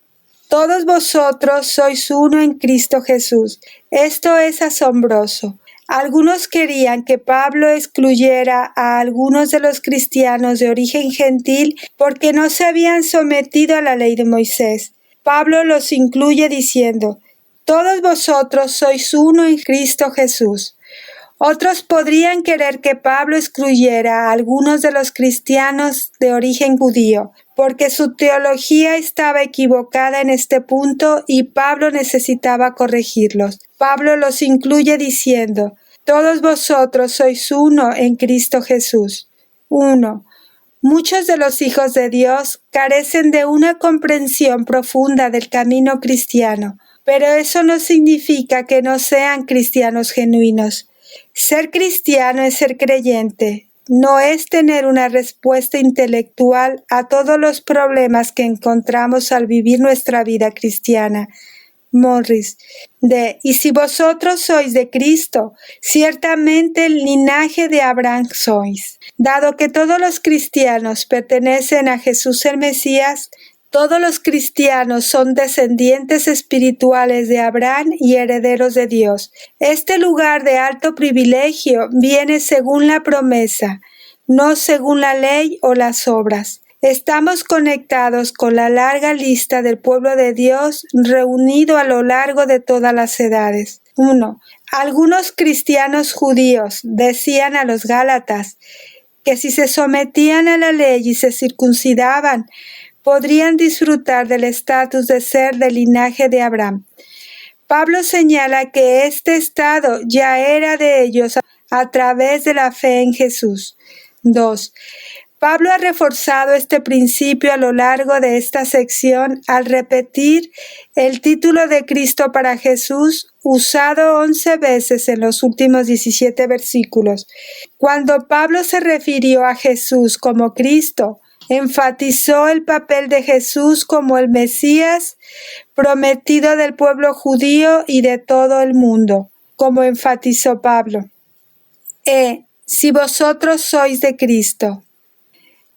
Todos vosotros sois uno en Cristo Jesús. Esto es asombroso. Algunos querían que Pablo excluyera a algunos de los cristianos de origen gentil porque no se habían sometido a la ley de Moisés. Pablo los incluye diciendo, todos vosotros sois uno en Cristo Jesús. Otros podrían querer que Pablo excluyera a algunos de los cristianos de origen judío, porque su teología estaba equivocada en este punto y Pablo necesitaba corregirlos. Pablo los incluye diciendo, todos vosotros sois uno en Cristo Jesús. 1. Muchos de los hijos de Dios carecen de una comprensión profunda del camino cristiano, pero eso no significa que no sean cristianos genuinos. Ser cristiano es ser creyente, no es tener una respuesta intelectual a todos los problemas que encontramos al vivir nuestra vida cristiana. Morris. Y si vosotros sois de Cristo, ciertamente el linaje de Abraham sois. Dado que todos los cristianos pertenecen a Jesús el Mesías, todos los cristianos son descendientes espirituales de Abraham y herederos de Dios. Este lugar de alto privilegio viene según la promesa, no según la ley o las obras. Estamos conectados con la larga lista del pueblo de Dios reunido a lo largo de todas las edades. 1. Algunos cristianos judíos decían a los gálatas que si se sometían a la ley y se circuncidaban, podrían disfrutar del estatus de ser del linaje de Abraham. Pablo señala que este estado ya era de ellos a través de la fe en Jesús. 2. Pablo ha reforzado este principio a lo largo de esta sección al repetir el título de Cristo para Jesús, usado 11 veces en los últimos 17 versículos. Cuando Pablo se refirió a Jesús como Cristo, enfatizó el papel de Jesús como el Mesías prometido del pueblo judío y de todo el mundo, como enfatizó Pablo. Si vosotros sois de Cristo.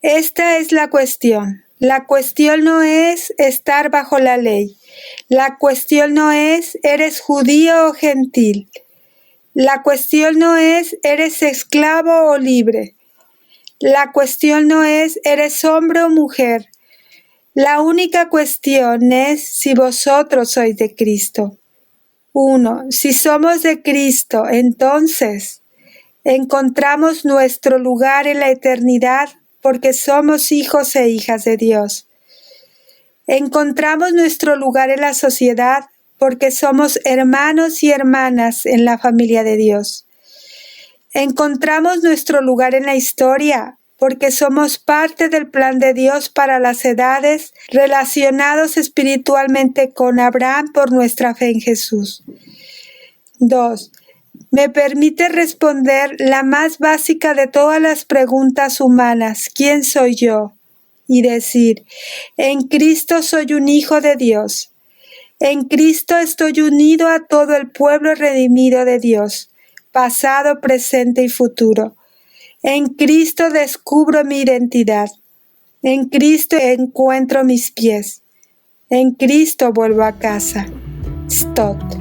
Esta es la cuestión. La cuestión no es estar bajo la ley. La cuestión no es eres judío o gentil. La cuestión no es eres esclavo o libre. La cuestión no es eres hombre o mujer. La única cuestión es si vosotros sois de Cristo. 1. Si somos de Cristo, entonces encontramos nuestro lugar en la eternidad porque somos hijos e hijas de Dios. Encontramos nuestro lugar en la sociedad porque somos hermanos y hermanas en la familia de Dios. Encontramos nuestro lugar en la historia porque somos parte del plan de Dios para las edades, relacionados espiritualmente con Abraham por nuestra fe en Jesús. 2. Me permite responder la más básica de todas las preguntas humanas, ¿quién soy yo? Y decir, en Cristo soy un hijo de Dios. En Cristo estoy unido a todo el pueblo redimido de Dios, pasado, presente y futuro. En Cristo descubro mi identidad. En Cristo encuentro mis pies. En Cristo vuelvo a casa. Stott.